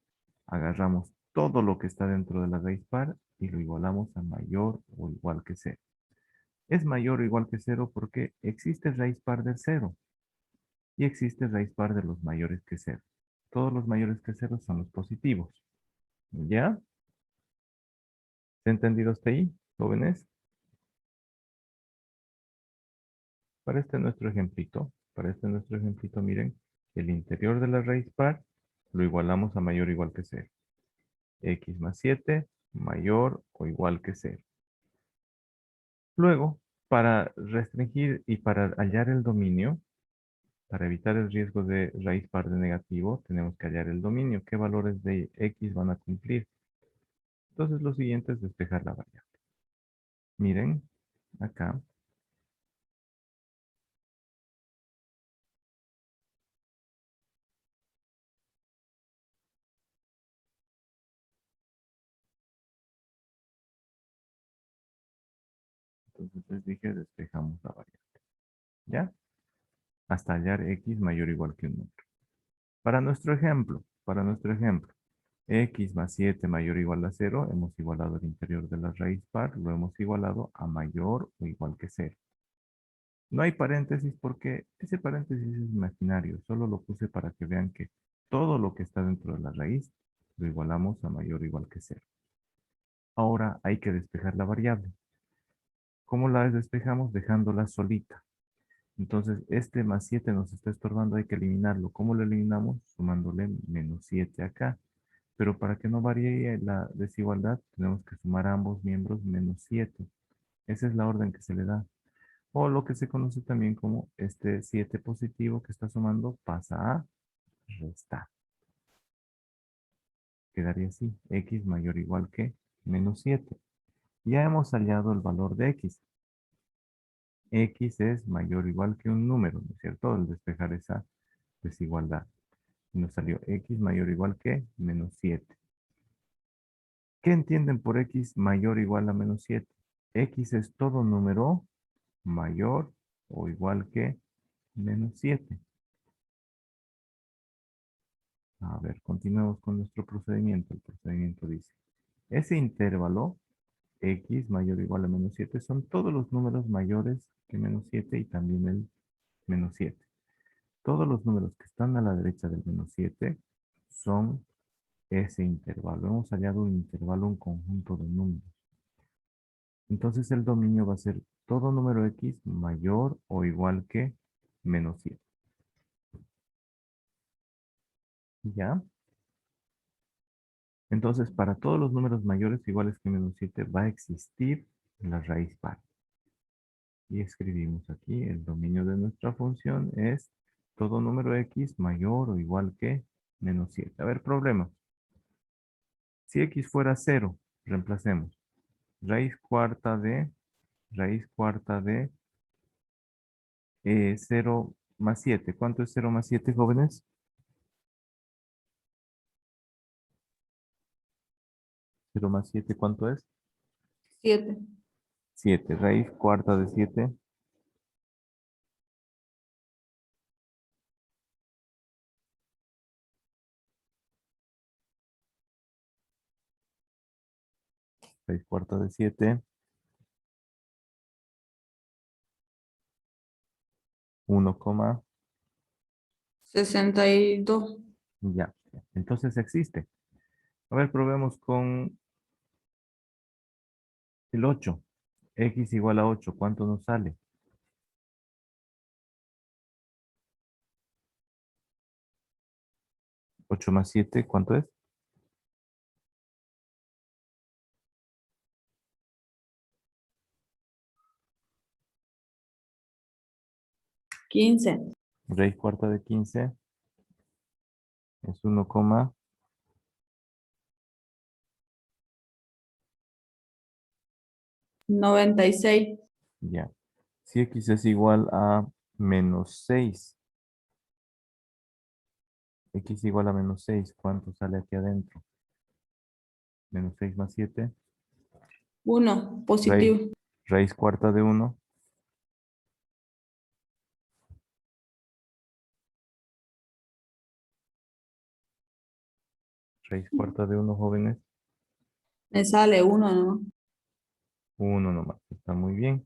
A: agarramos todo lo que está dentro de la raíz par y lo igualamos a mayor o igual que 0. Es mayor o igual que 0 porque existe raíz par del 0 y existe raíz par de los mayores que 0. Todos los mayores que 0 son los positivos. ¿Ya? ¿Se ha entendido hasta ahí, jóvenes? para este nuestro ejemplito, miren, el interior de la raíz par lo igualamos a mayor o igual que 0. X más 7 mayor o igual que 0. Luego, para restringir y para hallar el dominio, para evitar el riesgo de raíz par de negativo, tenemos que hallar el dominio. ¿Qué valores de X van a cumplir? Entonces, lo siguiente es despejar la variable. Miren, acá. Entonces les dije, despejamos la variable. ¿Ya? Hasta hallar X mayor o igual que un número. Para nuestro ejemplo, X más 7 mayor o igual a 0, hemos igualado el interior de la raíz par, lo hemos igualado a mayor o igual que 0. No hay paréntesis porque ese paréntesis es imaginario, solo lo puse para que vean que todo lo que está dentro de la raíz lo igualamos a mayor o igual que 0. Ahora hay que despejar la variable. ¿Cómo la despejamos? Dejándola solita. Entonces, este más 7 nos está estorbando, hay que eliminarlo. ¿Cómo lo eliminamos? Sumándole menos 7 acá. Pero para que no varíe la desigualdad, tenemos que sumar a ambos miembros menos 7. Esa es la orden que se le da. O lo que se conoce también como este 7 positivo que está sumando pasa a restar. Quedaría así, x mayor o igual que menos 7. Ya hemos hallado el valor de x. X es mayor o igual que un número, ¿no es cierto? Al despejar esa desigualdad. Y nos salió x mayor o igual que menos 7. ¿Qué entienden por x mayor o igual a menos 7? X es todo número mayor o igual que menos 7. A ver, continuemos con nuestro procedimiento. El procedimiento dice, ese intervalo x mayor o igual a menos 7 son todos los números mayores que menos 7 y también el menos 7. Todos los números que están a la derecha del menos 7 son ese intervalo. Hemos hallado un intervalo, un conjunto de números. Entonces el dominio va a ser todo número x mayor o igual que menos 7. ¿Ya? Entonces para todos los números mayores iguales que menos 7 va a existir la raíz par. Y escribimos aquí el dominio de nuestra función es todo número x mayor o igual que menos 7. A ver, problema. Si x fuera 0, reemplacemos. Raíz cuarta de 0 más 7. ¿Cuánto es 0 más 7, jóvenes? 0 más 7, ¿cuánto es?
F: 7.
A: 7. Raíz cuarta de 7. Raíz cuarta de 7. 1,
F: 62.
A: ya. Entonces existe. A ver, probemos con el 8. X igual a 8. ¿Cuánto nos sale? 8 más 7, ¿cuánto es?
F: 15.
A: Raíz cuarta de 15 es 1,
F: 96.
A: ya. Si x es igual a menos 6. X igual a menos 6. ¿Cuánto sale aquí adentro? Menos 6 más 7.
F: 1.
A: Raíz,
F: Positivo.
A: raíz cuarta de 1. Raíz cuarta de 1, jóvenes.
F: Me sale 1, ¿no?
A: 1 nomás. Está muy bien.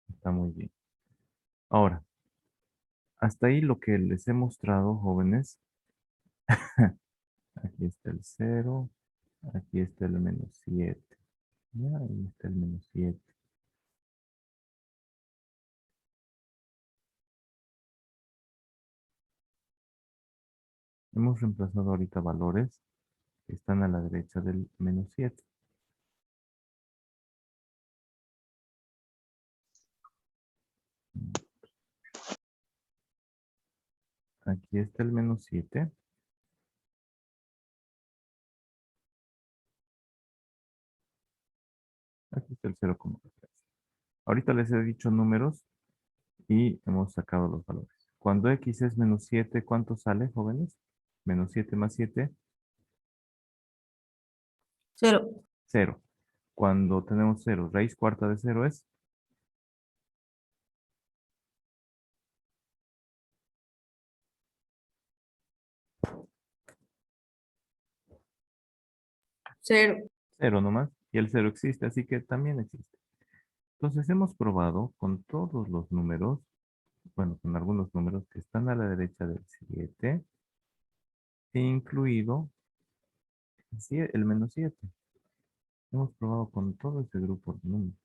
A: Está muy bien. Ahora, hasta ahí lo que les he mostrado, jóvenes. Aquí está el 0. Aquí está el menos 7. Ya, ahí está el menos 7. Hemos reemplazado ahorita valores que están a la derecha del -7. Aquí está el -7. Aquí está el 0,3. Ahorita les he dicho números y hemos sacado los valores. Cuando x es -7, ¿cuánto sale, jóvenes? -7 más 7,
F: 0.
A: 0. Cuando tenemos 0, raíz cuarta de 0 es
F: 0.
A: 0 nomás. Y el 0 existe, así que también existe. Entonces hemos probado con todos los números, bueno, con algunos números que están a la derecha del 7, incluido el -7. Hemos probado con todo este grupo de números.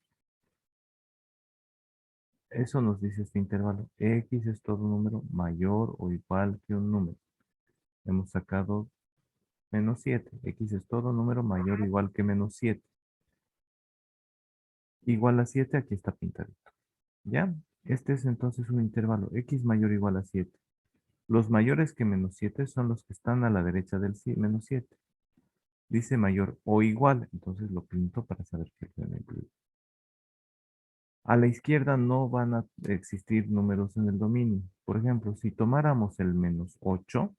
A: Eso nos dice este intervalo. X es todo número mayor o igual que un número. Hemos sacado -7. X es todo número mayor o igual que -7. Igual a 7, aquí está pintadito. ¿Ya? Este es entonces un intervalo. X mayor o igual a 7. Los mayores que -7 son los que están a la derecha del -7. Dice mayor o igual, entonces lo pinto para saber qué puede incluir. A la izquierda no van a existir números en el dominio. Por ejemplo, si tomáramos el -8,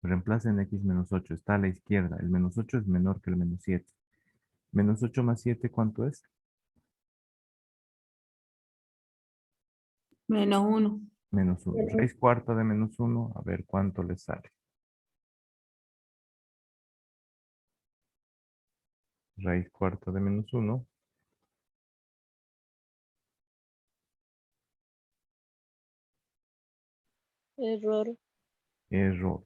A: reemplacen x -8, está a la izquierda. El -8 es menor que el -7. -8 más 7, ¿cuánto es?
F: -1.
A: -1. Raíz cuarta de -1, a ver cuánto le sale. Raíz cuarta de -1.
C: Error.
A: Error.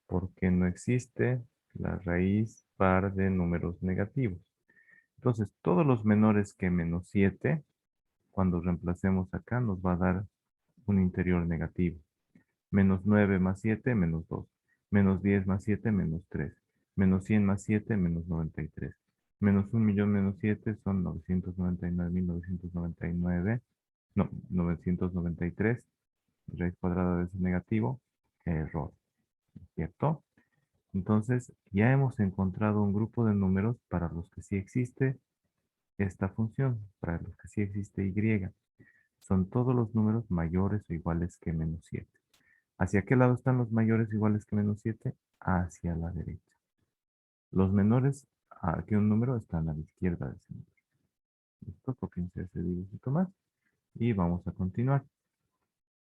A: Porque no existe la raíz par de números negativos. Entonces, todos los menores que -7, cuando reemplacemos acá, nos va a dar un interior negativo. -9 más 7, -2. -10 más 7, -3. -100 más 7, -93. -1.000.000 menos 7 son 999.999. No, 993. Raíz cuadrada de ese negativo. Error. ¿Cierto? Entonces, ya hemos encontrado un grupo de números para los que sí existe esta función, para los que sí existe y. Son todos los números mayores o iguales que -7. ¿Hacia qué lado están los mayores o iguales que -7? Hacia la derecha. Los menores que un número están a la izquierda de ese número. Listo, cópiense ese dibujito más y vamos a continuar.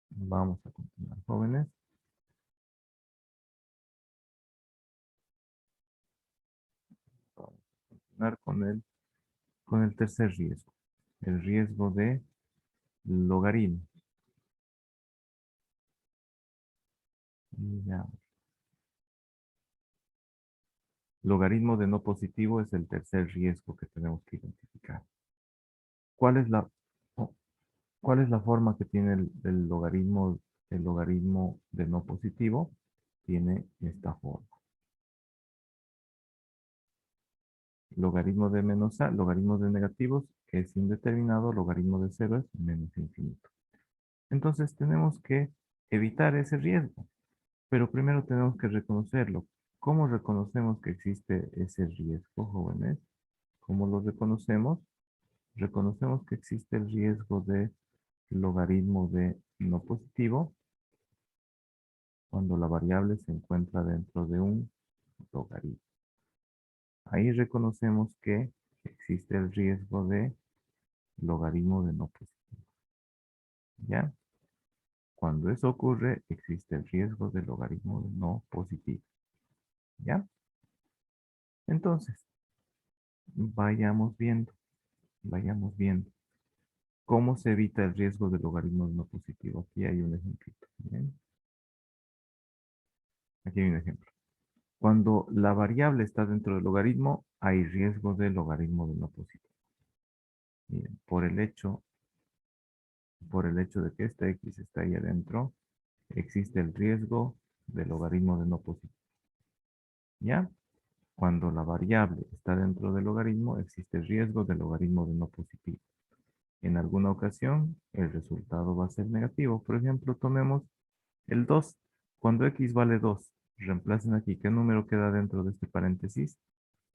A: Vamos a continuar, jóvenes. Vamos a continuar con el tercer riesgo. El riesgo de logaritmo. Ya. Logaritmo de no positivo es el tercer riesgo que tenemos que identificar. ¿Cuál es la, oh, ¿cuál es la forma que tiene el logaritmo de no positivo? Tiene esta forma. Logaritmo de menos a, logaritmo de negativos es indeterminado, logaritmo de cero es menos infinito. Entonces tenemos que evitar ese riesgo, pero primero tenemos que reconocerlo. ¿Cómo reconocemos que existe ese riesgo, jóvenes? ¿Cómo lo reconocemos? Reconocemos que existe el riesgo de logaritmo de no positivo cuando la variable se encuentra dentro de un logaritmo. Ahí reconocemos que existe el riesgo de logaritmo de no positivo. ¿Ya? Cuando eso ocurre, existe el riesgo de logaritmo de no positivo. ¿Ya? Entonces, vayamos viendo. Vayamos viendo. ¿Cómo se evita el riesgo de logaritmo de no positivo? Aquí hay un ejemplito. ¿Bien? Aquí hay un ejemplo. Cuando la variable está dentro del logaritmo, hay riesgo de logaritmo de no positivo. Miren, por el hecho de que esta x está ahí adentro, existe el riesgo de logaritmo de no positivo. ¿Ya? Cuando la variable está dentro del logaritmo, existe riesgo de logaritmo de no positivo. En alguna ocasión, el resultado va a ser negativo. Por ejemplo, tomemos el 2. Cuando x vale 2, reemplacen aquí. ¿Qué número queda dentro de este paréntesis?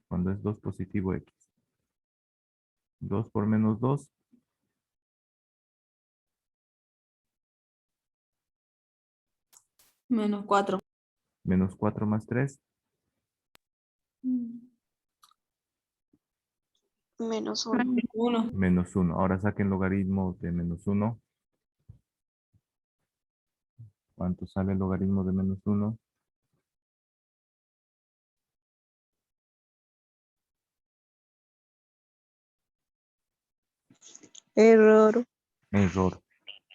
A: Cuando es 2 positivo x. 2 por menos 2.
F: Menos 4.
A: Menos 4 más 3.
C: Menos 1.
F: 1.
A: Menos 1. Ahora saquen logaritmo de menos 1. ¿Cuánto sale el logaritmo de menos 1?
C: Error.
A: Error.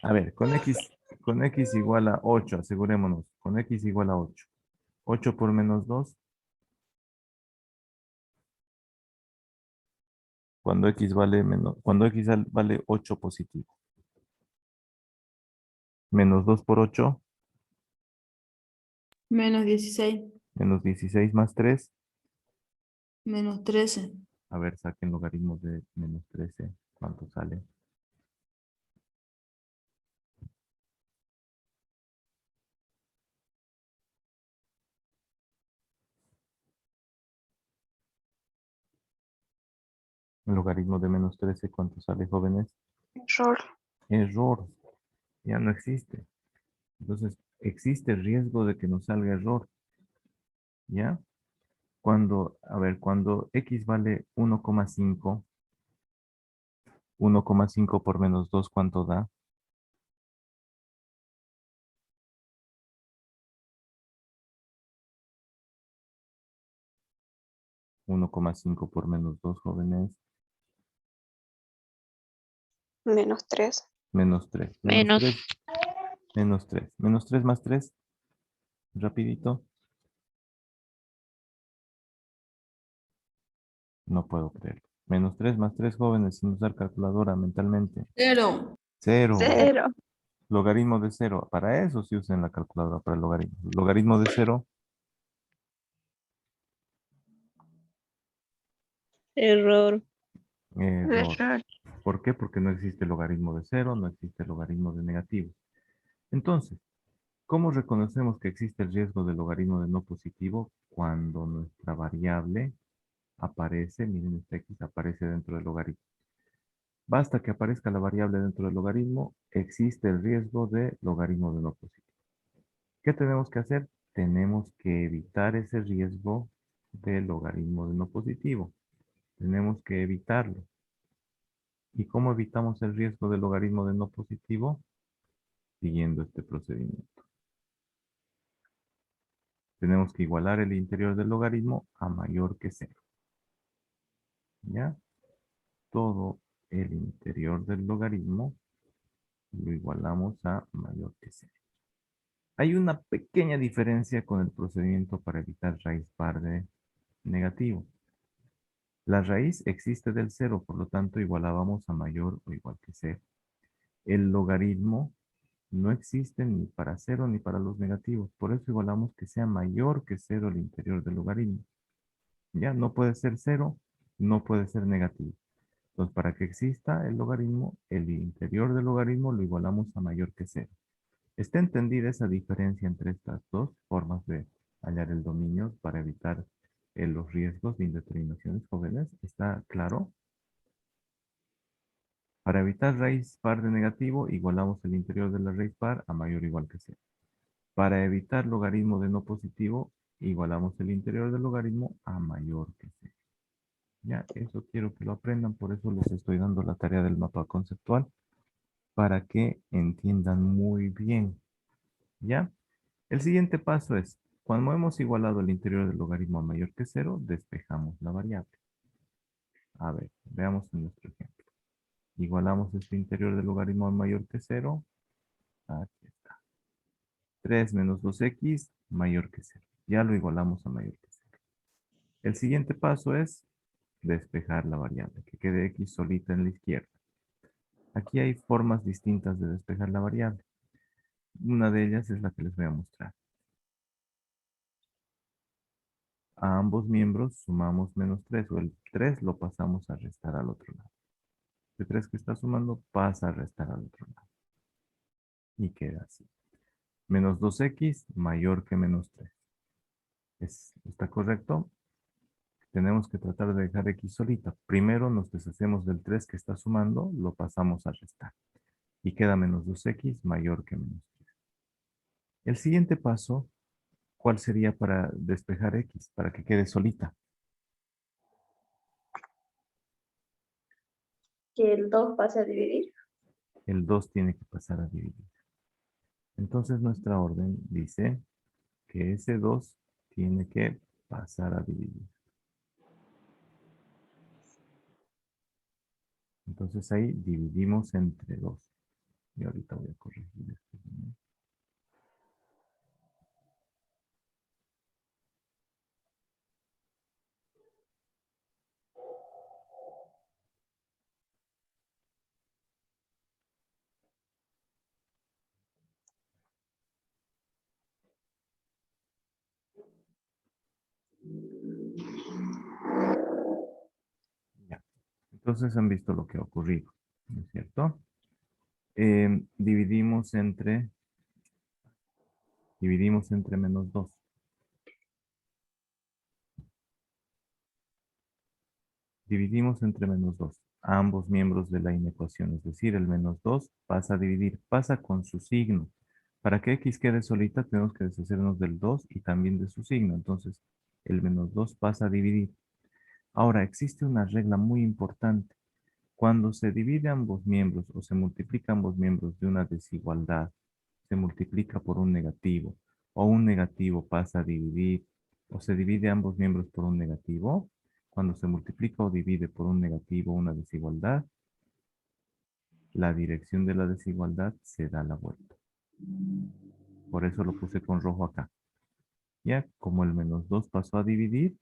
A: A ver, con x igual a 8, asegurémonos. Con x igual a 8. 8 por menos 2. Cuando x vale vale 8 positivo. Menos 2 por 8.
F: Menos 16.
A: Menos 16 más 3.
F: Menos 13.
A: A ver, saquen logaritmos de menos 13. ¿Cuánto sale? El logaritmo de menos 13, ¿cuánto sale, jóvenes?
C: Error.
A: Error. Ya no existe. Entonces, existe el riesgo de que nos salga error. ¿Ya? Cuando x vale 1,5, 1,5 por menos 2, ¿cuánto da? ¿1,5 por menos 2, jóvenes?
C: Menos 3.
A: Menos 3.
B: Menos.
A: Menos 3. Menos 3 más 3. Rapidito. No puedo creerlo. Menos 3 más 3, jóvenes, sin usar calculadora mentalmente.
F: 0.
A: 0.
C: 0.
A: Logaritmo de 0. Para eso sí usen la calculadora, para el logaritmo. Logaritmo de 0.
C: Error.
A: Error.
C: Error.
A: ¿Por qué? Porque no existe logaritmo de 0, no existe logaritmo de negativo. Entonces, ¿cómo reconocemos que existe el riesgo de logaritmo de no positivo cuando nuestra variable aparece, miren, esta x aparece dentro del logaritmo? Basta que aparezca la variable dentro del logaritmo, existe el riesgo de logaritmo de no positivo. ¿Qué tenemos que hacer? Tenemos que evitar ese riesgo de logaritmo de no positivo. Tenemos que evitarlo. ¿Y cómo evitamos el riesgo de logaritmo de no positivo? Siguiendo este procedimiento. Tenemos que igualar el interior del logaritmo a mayor que 0. ¿Ya? Todo el interior del logaritmo lo igualamos a mayor que 0. Hay una pequeña diferencia con el procedimiento para evitar raíz par de negativo. La raíz existe del 0, por lo tanto igualábamos a mayor o igual que 0. El logaritmo no existe ni para 0 ni para los negativos, por eso igualamos que sea mayor que 0 el interior del logaritmo. Ya no puede ser 0, no puede ser negativo. Entonces, para que exista el logaritmo, el interior del logaritmo lo igualamos a mayor que 0. ¿Está entendida esa diferencia entre estas dos formas de hallar el dominio para evitar los riesgos de indeterminaciones, jóvenes? ¿Está claro? Para evitar raíz par de negativo, igualamos el interior de la raíz par a mayor o igual que 0. Para evitar logaritmo de no positivo, igualamos el interior del logaritmo a mayor que 0. Ya, eso quiero que lo aprendan, por eso les estoy dando la tarea del mapa conceptual, para que entiendan muy bien. ¿Ya? El siguiente paso es, cuando hemos igualado el interior del logaritmo a mayor que 0, despejamos la variable. A ver, veamos en nuestro ejemplo. Igualamos este interior del logaritmo a mayor que 0. Aquí está. 3 menos 2x mayor que 0. Ya lo igualamos a mayor que 0. El siguiente paso es despejar la variable, que quede x solita en la izquierda. Aquí hay formas distintas de despejar la variable. Una de ellas es la que les voy a mostrar. a ambos miembros sumamos menos 3, o el 3 lo pasamos a restar al otro lado. El 3 que está sumando pasa a restar al otro lado. Y queda así. Menos 2x mayor que menos 3. ¿Está correcto? Tenemos que tratar de dejar x solita. Primero nos deshacemos del 3 que está sumando, lo pasamos a restar. Y queda menos 2x mayor que menos 3. El siguiente paso, ¿cuál sería para despejar x? Para que quede solita.
E: Que el 2 pase a dividir.
A: El 2 tiene que pasar a dividir. Entonces nuestra orden dice que ese 2 tiene que pasar a dividir. Entonces ahí dividimos entre 2. Y ahorita voy a corregir esto. Ya. Entonces han visto lo que ha ocurrido, ¿no es cierto? Dividimos entre menos 2. Dividimos entre menos 2 a ambos miembros de la inecuación, es decir, el menos 2 pasa a dividir, pasa con su signo. Para que x quede solita tenemos que deshacernos del 2 y también de su signo. Entonces, el menos 2 pasa a dividir. Ahora, existe una regla muy importante. Cuando se divide ambos miembros o se multiplica ambos miembros de una desigualdad, se multiplica por un negativo, o un negativo pasa a dividir, o se divide ambos miembros por un negativo, cuando se multiplica o divide por un negativo una desigualdad, la dirección de la desigualdad se da la vuelta. Por eso lo puse con rojo acá. Ya, como el menos 2 pasó a dividir,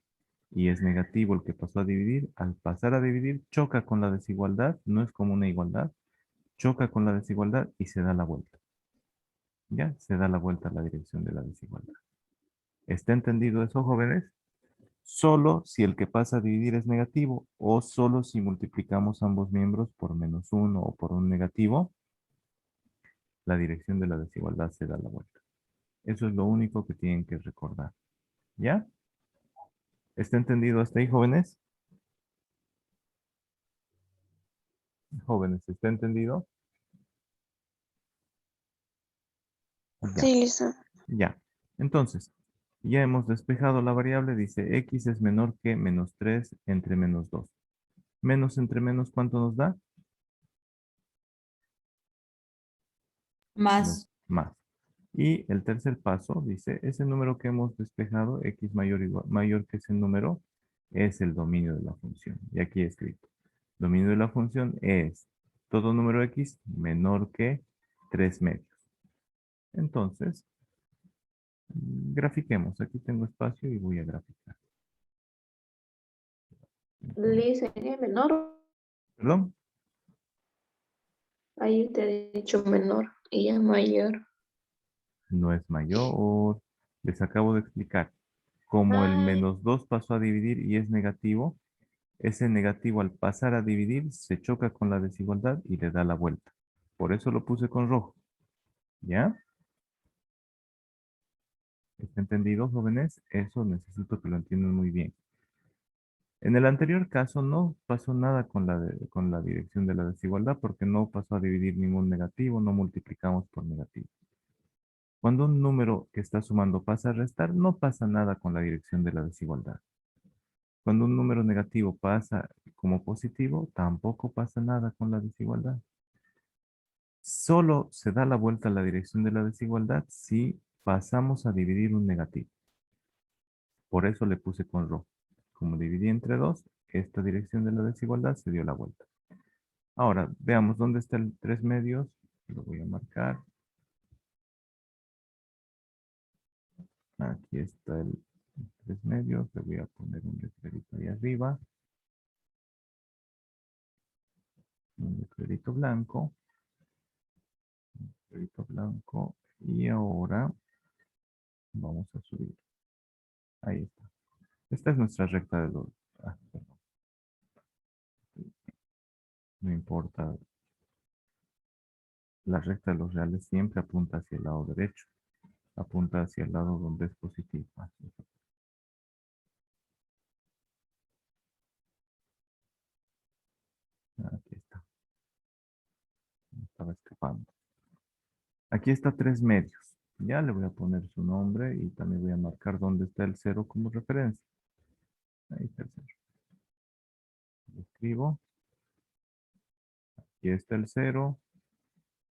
A: y es negativo el que pasó a dividir, al pasar a dividir choca con la desigualdad, no es como una igualdad, choca con la desigualdad y se da la vuelta. Ya, se da la vuelta a la dirección de la desigualdad. ¿Está entendido eso, jóvenes? Solo si el que pasa a dividir es negativo o solo si multiplicamos ambos miembros por menos 1 o por un negativo, la dirección de la desigualdad se da la vuelta. Eso es lo único que tienen que recordar. ¿Ya? ¿Está entendido hasta ahí, jóvenes? Jóvenes, ¿está entendido? Ya.
C: Sí, listo.
A: Ya. Entonces, ya hemos despejado la variable. Dice x es menor que menos 3 entre menos 2. Menos entre menos, ¿cuánto nos da?
F: Más.
A: Más. Y el tercer paso dice, ese número que hemos despejado, x mayor que ese número, es el dominio de la función. Y aquí he escrito. Dominio de la función es todo número x menor que 3 medios. Entonces, grafiquemos. Aquí tengo espacio y voy a graficar.
E: Li sería menor.
A: ¿Perdón?
E: Ahí usted ha dicho menor y ya mayor.
A: No es mayor. Les acabo de explicar. Como el menos 2 pasó a dividir y es negativo, ese negativo al pasar a dividir se choca con la desigualdad y le da la vuelta. Por eso lo puse con rojo. ¿Ya? ¿Está entendido, jóvenes? Eso necesito que lo entiendan muy bien. En el anterior caso no pasó nada con la dirección de la desigualdad porque no pasó a dividir ningún negativo, no multiplicamos por negativo. Cuando un número que está sumando pasa a restar, no pasa nada con la dirección de la desigualdad. Cuando un número negativo pasa como positivo, tampoco pasa nada con la desigualdad. Solo se da la vuelta a la dirección de la desigualdad si pasamos a dividir un negativo. Por eso le puse con rojo. Como dividí entre 2, esta dirección de la desigualdad se dio la vuelta. Ahora, veamos dónde está el 3 medios. Lo voy a marcar. Aquí está el 3 medios. Le voy a poner un letrerito ahí arriba. Un letrerito blanco. Un letrerito blanco. Y ahora vamos a subir. Ahí está. Esta es nuestra recta de los... perdón. No importa. La recta de los reales siempre apunta hacia el lado derecho. Apunta hacia el lado donde es positivo. Aquí está. Me estaba escapando. Aquí está 3 medios. Ya le voy a poner su nombre y también voy a marcar dónde está el 0 como referencia. Ahí está el 0. Lo escribo. Aquí está el 0.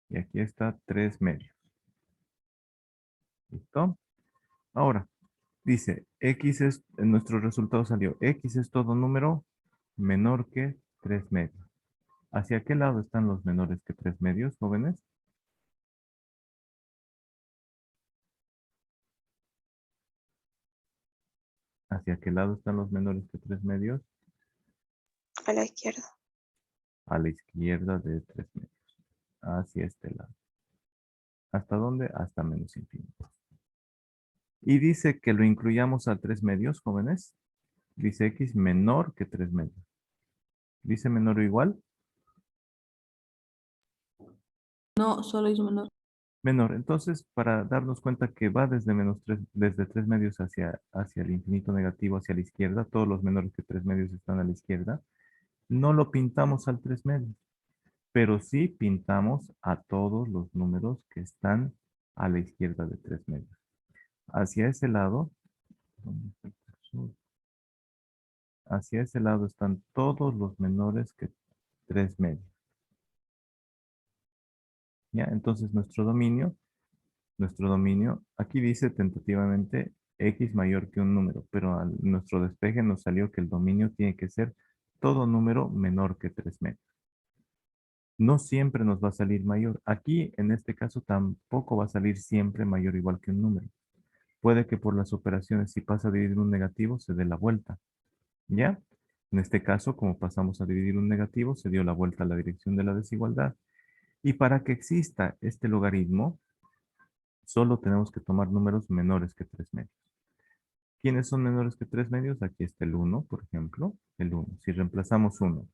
A: Y aquí está 3 medios. ¿Listo? Ahora, dice, X es, en nuestro resultado salió, X es todo número menor que 3 medios. ¿Hacia qué lado están los menores que 3 medios, jóvenes? ¿Hacia qué lado están los menores que 3 medios?
C: A la izquierda.
A: A la izquierda de 3 medios. Hacia este lado. ¿Hasta dónde? Hasta menos infinito. Y dice que lo incluyamos a 3 medios, jóvenes. Dice X menor que 3 medios. ¿Dice menor o igual?
F: No, solo hizo menor.
A: Menor. Entonces, para darnos cuenta que va desde menos 3, desde 3 medios hacia el infinito negativo, hacia la izquierda, todos los menores que 3 medios están a la izquierda, no lo pintamos al 3 medios, pero sí pintamos a todos los números que están a la izquierda de 3 medios. Hacia ese lado, ¿dónde está el cursor? Hacia ese lado están todos los menores que 3 medios. ¿Ya? Entonces nuestro dominio, aquí dice tentativamente X mayor que un número, pero a nuestro despeje nos salió que el dominio tiene que ser todo número menor que 3 medios. No siempre nos va a salir mayor. Aquí, en este caso, tampoco va a salir siempre mayor o igual que un número. Puede que por las operaciones, si pasa a dividir un negativo, se dé la vuelta. ¿Ya? En este caso, como pasamos a dividir un negativo, se dio la vuelta a la dirección de la desigualdad. Y para que exista este logaritmo, solo tenemos que tomar números menores que 3 medios. ¿Quiénes son menores que 3 medios? Aquí está el 1, por ejemplo. El 1. Si reemplazamos 1.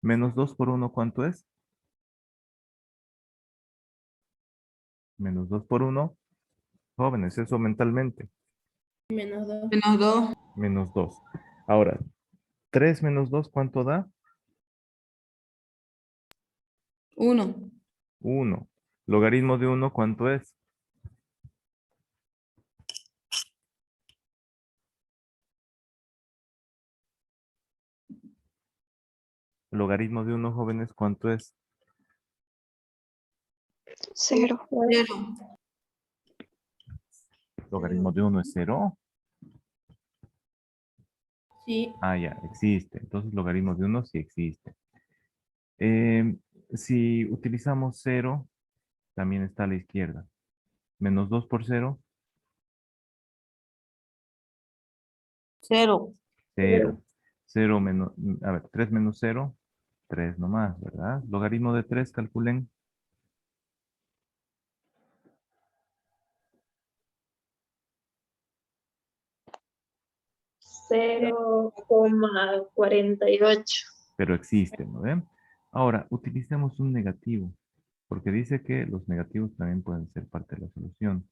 A: Menos 2 por 1, ¿cuánto es? Menos 2 por 1. Jóvenes, eso mentalmente.
F: Menos 2. Menos 2.
A: Menos 2. Ahora, 3 menos 2, ¿cuánto da?
F: 1.
A: 1. Logaritmo de 1, ¿cuánto es? Logaritmo de 1, jóvenes, ¿cuánto es?
C: 0.
F: 0.
A: Logaritmo de 1 es 0.
F: Sí.
A: Ah, ya, existe. Entonces, logaritmo de 1 sí existe. Si utilizamos 0, también está a la izquierda. Menos 2 por 0,
F: 0.
A: 0. 0 menos, a ver, 3 menos 0, 3 nomás, ¿verdad? Logaritmo de 3, calculen.
E: 0,48.
A: Pero existe, ¿no ven? Ahora, utilicemos un negativo, porque dice que los negativos también pueden ser parte de la solución.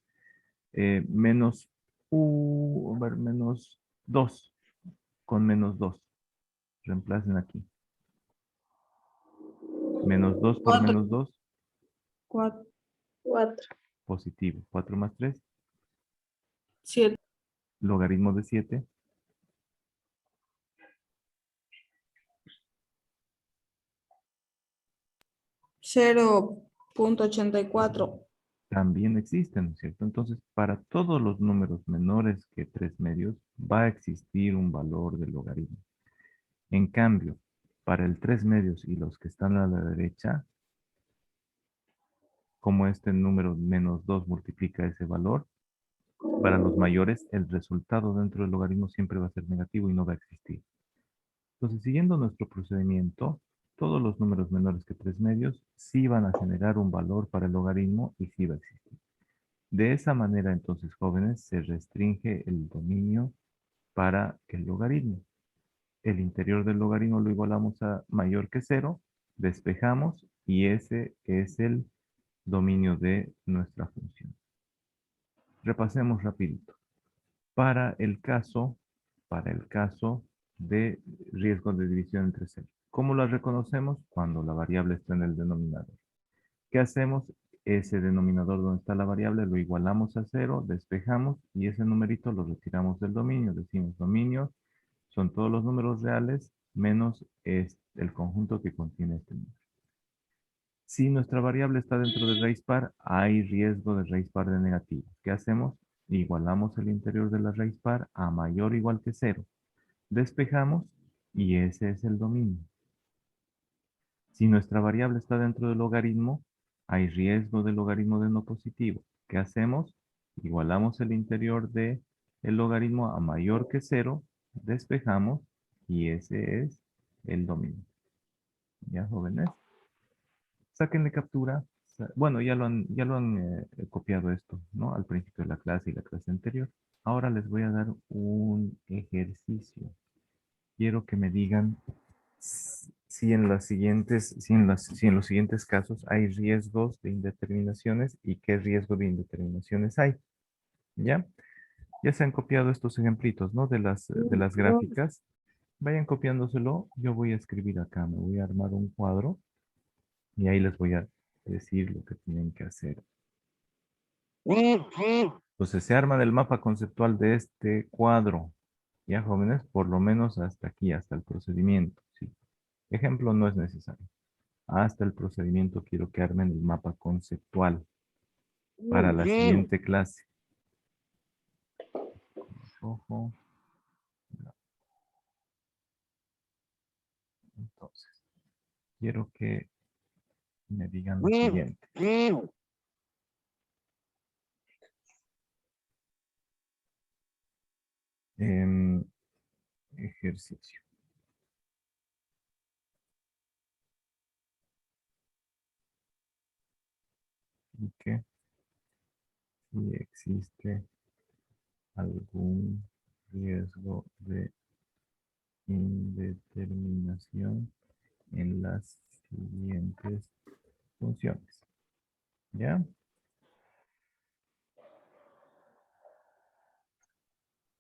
A: Menos, a ver, menos 2, con menos 2. Reemplacen aquí. Menos 2 por
F: 4.
A: menos 2,
F: 4.
E: 4.
A: positivo. 4 más 3,
F: 7.
A: logaritmo de 7,
F: 0.84.
A: también existen, ¿no es cierto? Entonces, para todos los números menores que 3 medios, va a existir un valor del logaritmo. En cambio, para el 3 medios y los que están a la derecha, como este número menos 2 multiplica ese valor, para los mayores el resultado dentro del logaritmo siempre va a ser negativo y no va a existir. Entonces, siguiendo nuestro procedimiento, todos los números menores que 3 medios sí van a generar un valor para el logaritmo y sí va a existir. De esa manera, entonces, jóvenes, se restringe el dominio para el logaritmo. El interior del logaritmo lo igualamos a mayor que 0, despejamos y ese es el dominio de nuestra función. Repasemos rapidito. Para el caso de riesgo de división entre ceros. ¿Cómo lo reconocemos? Cuando la variable está en el denominador. ¿Qué hacemos? Ese denominador donde está la variable lo igualamos a 0, despejamos y ese numerito lo retiramos del dominio. Decimos dominio son todos los números reales menos el conjunto que contiene este número. Si nuestra variable está dentro de raíz par, hay riesgo de raíz par de negativo. ¿Qué hacemos? Igualamos el interior de la raíz par a mayor o igual que 0. Despejamos y ese es el dominio. Si nuestra variable está dentro del logaritmo, hay riesgo de logaritmo de no positivo. ¿Qué hacemos? Igualamos el interior del logaritmo a mayor que 0, despejamos y ese es el dominio. ¿Ya, jóvenes? Sáquenle captura. Bueno, ya lo han copiado esto, ¿no? Al principio de la clase y la clase anterior. Ahora les voy a dar un ejercicio. Quiero que me digan si en los siguientes casos hay riesgos de indeterminaciones y qué riesgo de indeterminaciones hay. ¿Ya? Ya se han copiado estos ejemplitos, ¿no? De las gráficas. Vayan copiándoselo. Yo voy a escribir acá. Me voy a armar un cuadro y ahí les voy a decir lo que tienen que hacer. Entonces se arma del mapa conceptual de este cuadro. Ya, jóvenes, por lo menos hasta aquí, hasta el procedimiento. ¿Sí? Ejemplo no es necesario. Hasta el procedimiento quiero que armen el mapa conceptual para la siguiente clase. Ojo. Entonces, quiero que me digan lo siguiente. Ejercicio. Y que si existe algún riesgo de indeterminación en las siguientes funciones. ¿Ya?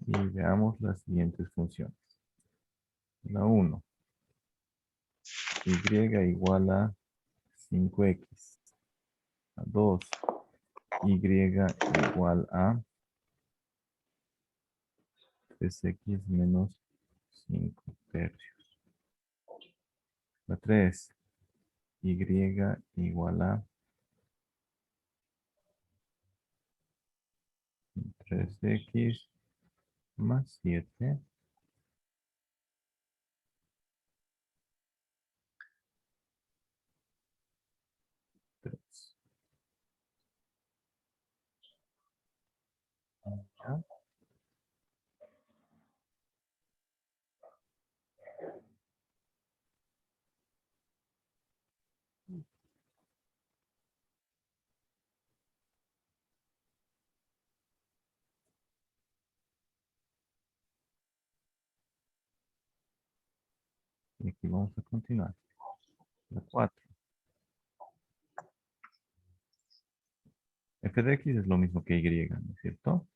A: Y veamos las siguientes funciones. La 1. Y igual a 5x. La 2. Y igual a 3x menos 5 tercios. La 3. Y igual a 3x más 7. ¿Ya? Y aquí vamos a continuar. La 4. F de x es lo mismo que y, ¿no es cierto?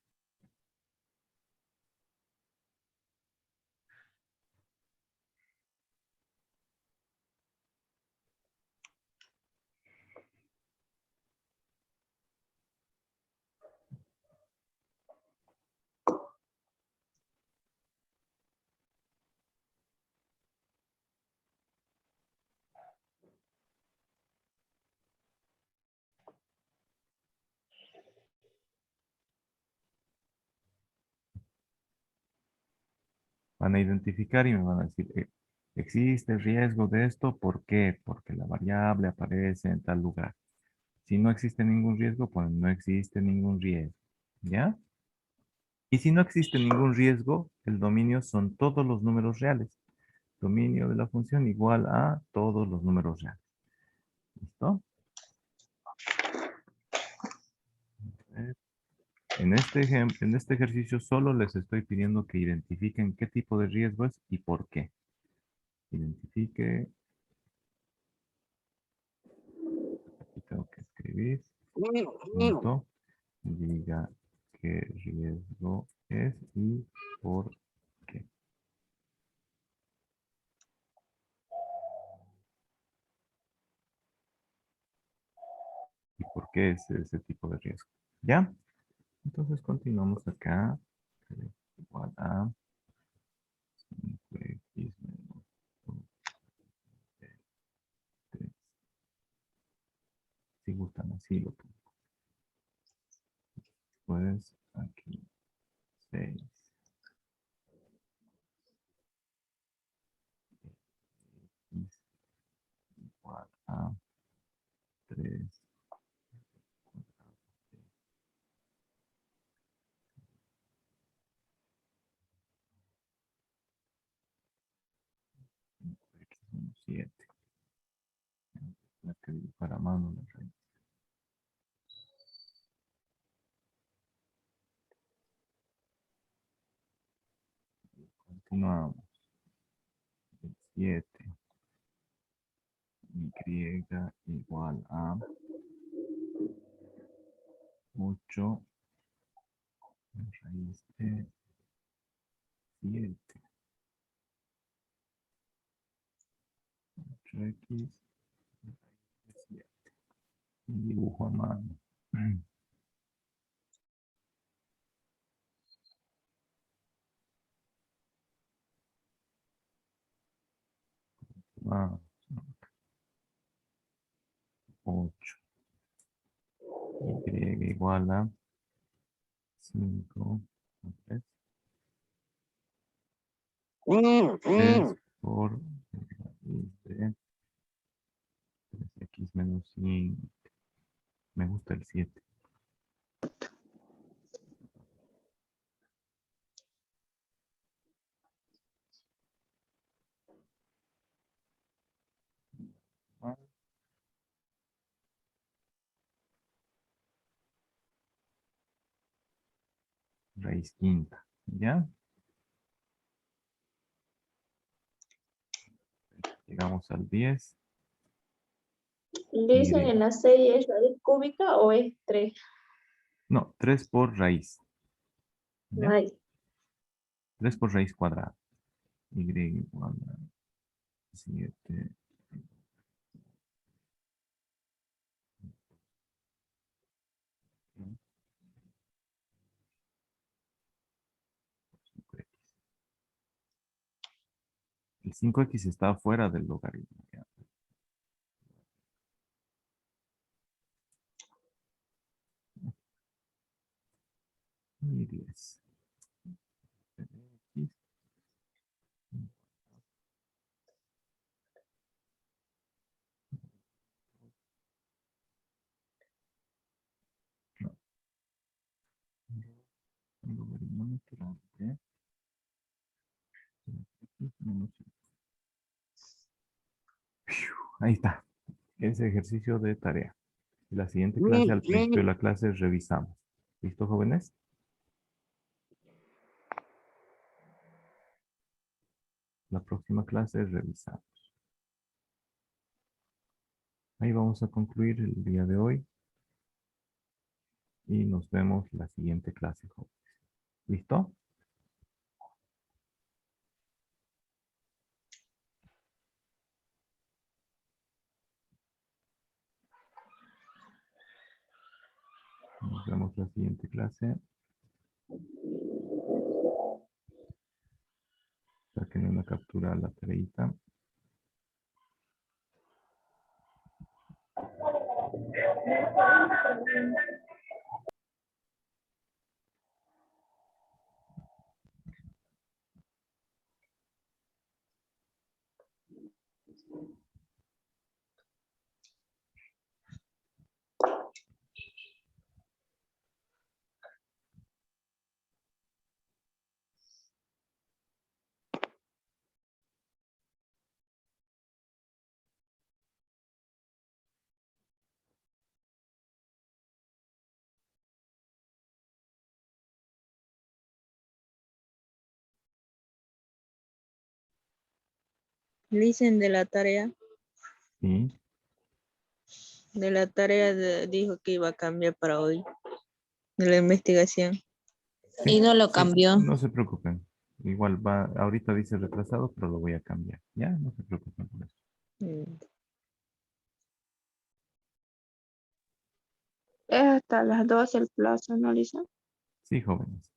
A: Van a identificar y me van a decir, ¿existe riesgo de esto? ¿Por qué? Porque la variable aparece en tal lugar. Si no existe ningún riesgo, pues no existe ningún riesgo. ¿Ya? Y si no existe ningún riesgo, el dominio son todos los números reales. Dominio de la función igual a todos los números reales. ¿Listo? En este ejercicio solo les estoy pidiendo que identifiquen qué tipo de riesgo es y por qué. Identifique. Aquí tengo que escribir. Punto. Diga qué riesgo es y por qué. ¿Y por qué es ese tipo de riesgo? ¿Ya? Entonces continuamos acá. Igual a 5x menos 3. Si gustan así lo pongo. Pues aquí 6 igual a 3 x menos 7. La que dibujar a mano la raíz. Continuamos. 7 y igual a 8 raíz de 7. 8x raíz de 7. Dibujo a mano. Ah, 8 y igual a 5 3 por raíz de 3x menos 5. Me gusta el 7. Raíz quinta. ¿Ya? Llegamos al 10.
E: Dicen
A: Y,
E: en la serie, ¿es raíz cúbica o es 3?
A: no, 3 por raíz. ¿Ya?
E: Ay,
A: 3 por raíz cuadrada. Y igual a 7. El 5x está fuera del logaritmo. ¿Ya? Y 10. X. No, logaritmo natural de x menos y. Ahí está. Ese ejercicio de tarea. Y la siguiente clase, al principio de la clase, revisamos. ¿Listo, jóvenes? La próxima clase revisamos. Ahí vamos a concluir el día de hoy. Y nos vemos la siguiente clase, jóvenes. ¿Listo? Nos vemos la siguiente clase. Saquen una captura a la tareita.
G: Dicen de la tarea.
A: Sí.
G: De la tarea dijo que iba a cambiar para hoy. De la investigación.
A: Sí,
H: Y no lo
A: sí,
H: cambió.
A: no se preocupen. Igual va, ahorita dice retrasado, pero lo voy a cambiar. Ya, no se preocupen por eso.
G: Mm.
B: Es hasta las 12 el plazo, ¿no, Lisa?
A: Sí, jóvenes.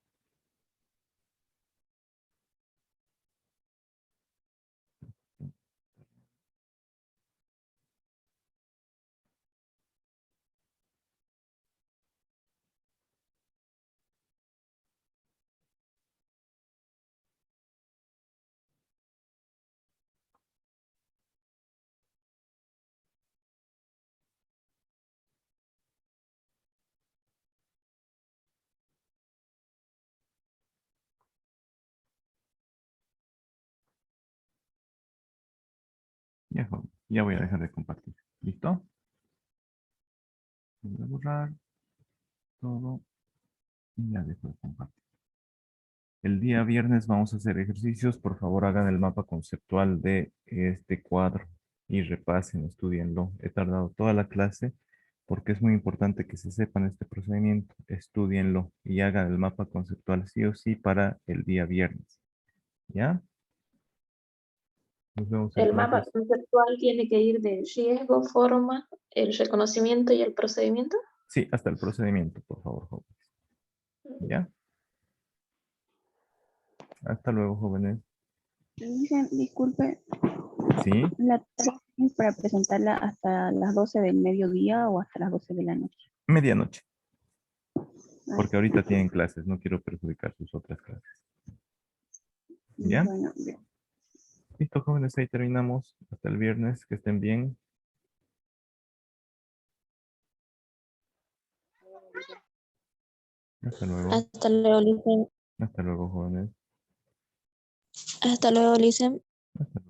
A: Ya, jóvenes. Ya voy a dejar de compartir. ¿Listo? Voy a borrar todo y ya dejo de compartir. El día viernes vamos a hacer ejercicios. Por favor, hagan el mapa conceptual de este cuadro y repasen, estudienlo. He tardado toda la clase porque es muy importante que se sepan este procedimiento. Estudienlo y hagan el mapa conceptual sí o sí para el día viernes. ¿Ya? Nos vemos
E: El mapa
A: entonces.
E: conceptual tiene que ir del riesgo, forma, el reconocimiento y el procedimiento.
A: Sí, hasta el procedimiento, por favor, jóvenes. ¿Ya? Hasta luego, jóvenes.
I: Dicen, disculpe,
A: Sí,
I: la tarea es para presentarla hasta las 12 del mediodía o hasta las 12 de la noche.
A: medianoche.
I: Ah,
A: Porque ahorita tienen clases. No quiero perjudicar sus otras clases. ¿Ya?
I: Bueno, bien.
A: Listo, jóvenes, ahí terminamos. Hasta el viernes. Que estén bien. Hasta luego.
H: Hasta luego, Licen.
A: Hasta luego, jóvenes.
H: Hasta luego, Licen.
A: Hasta luego.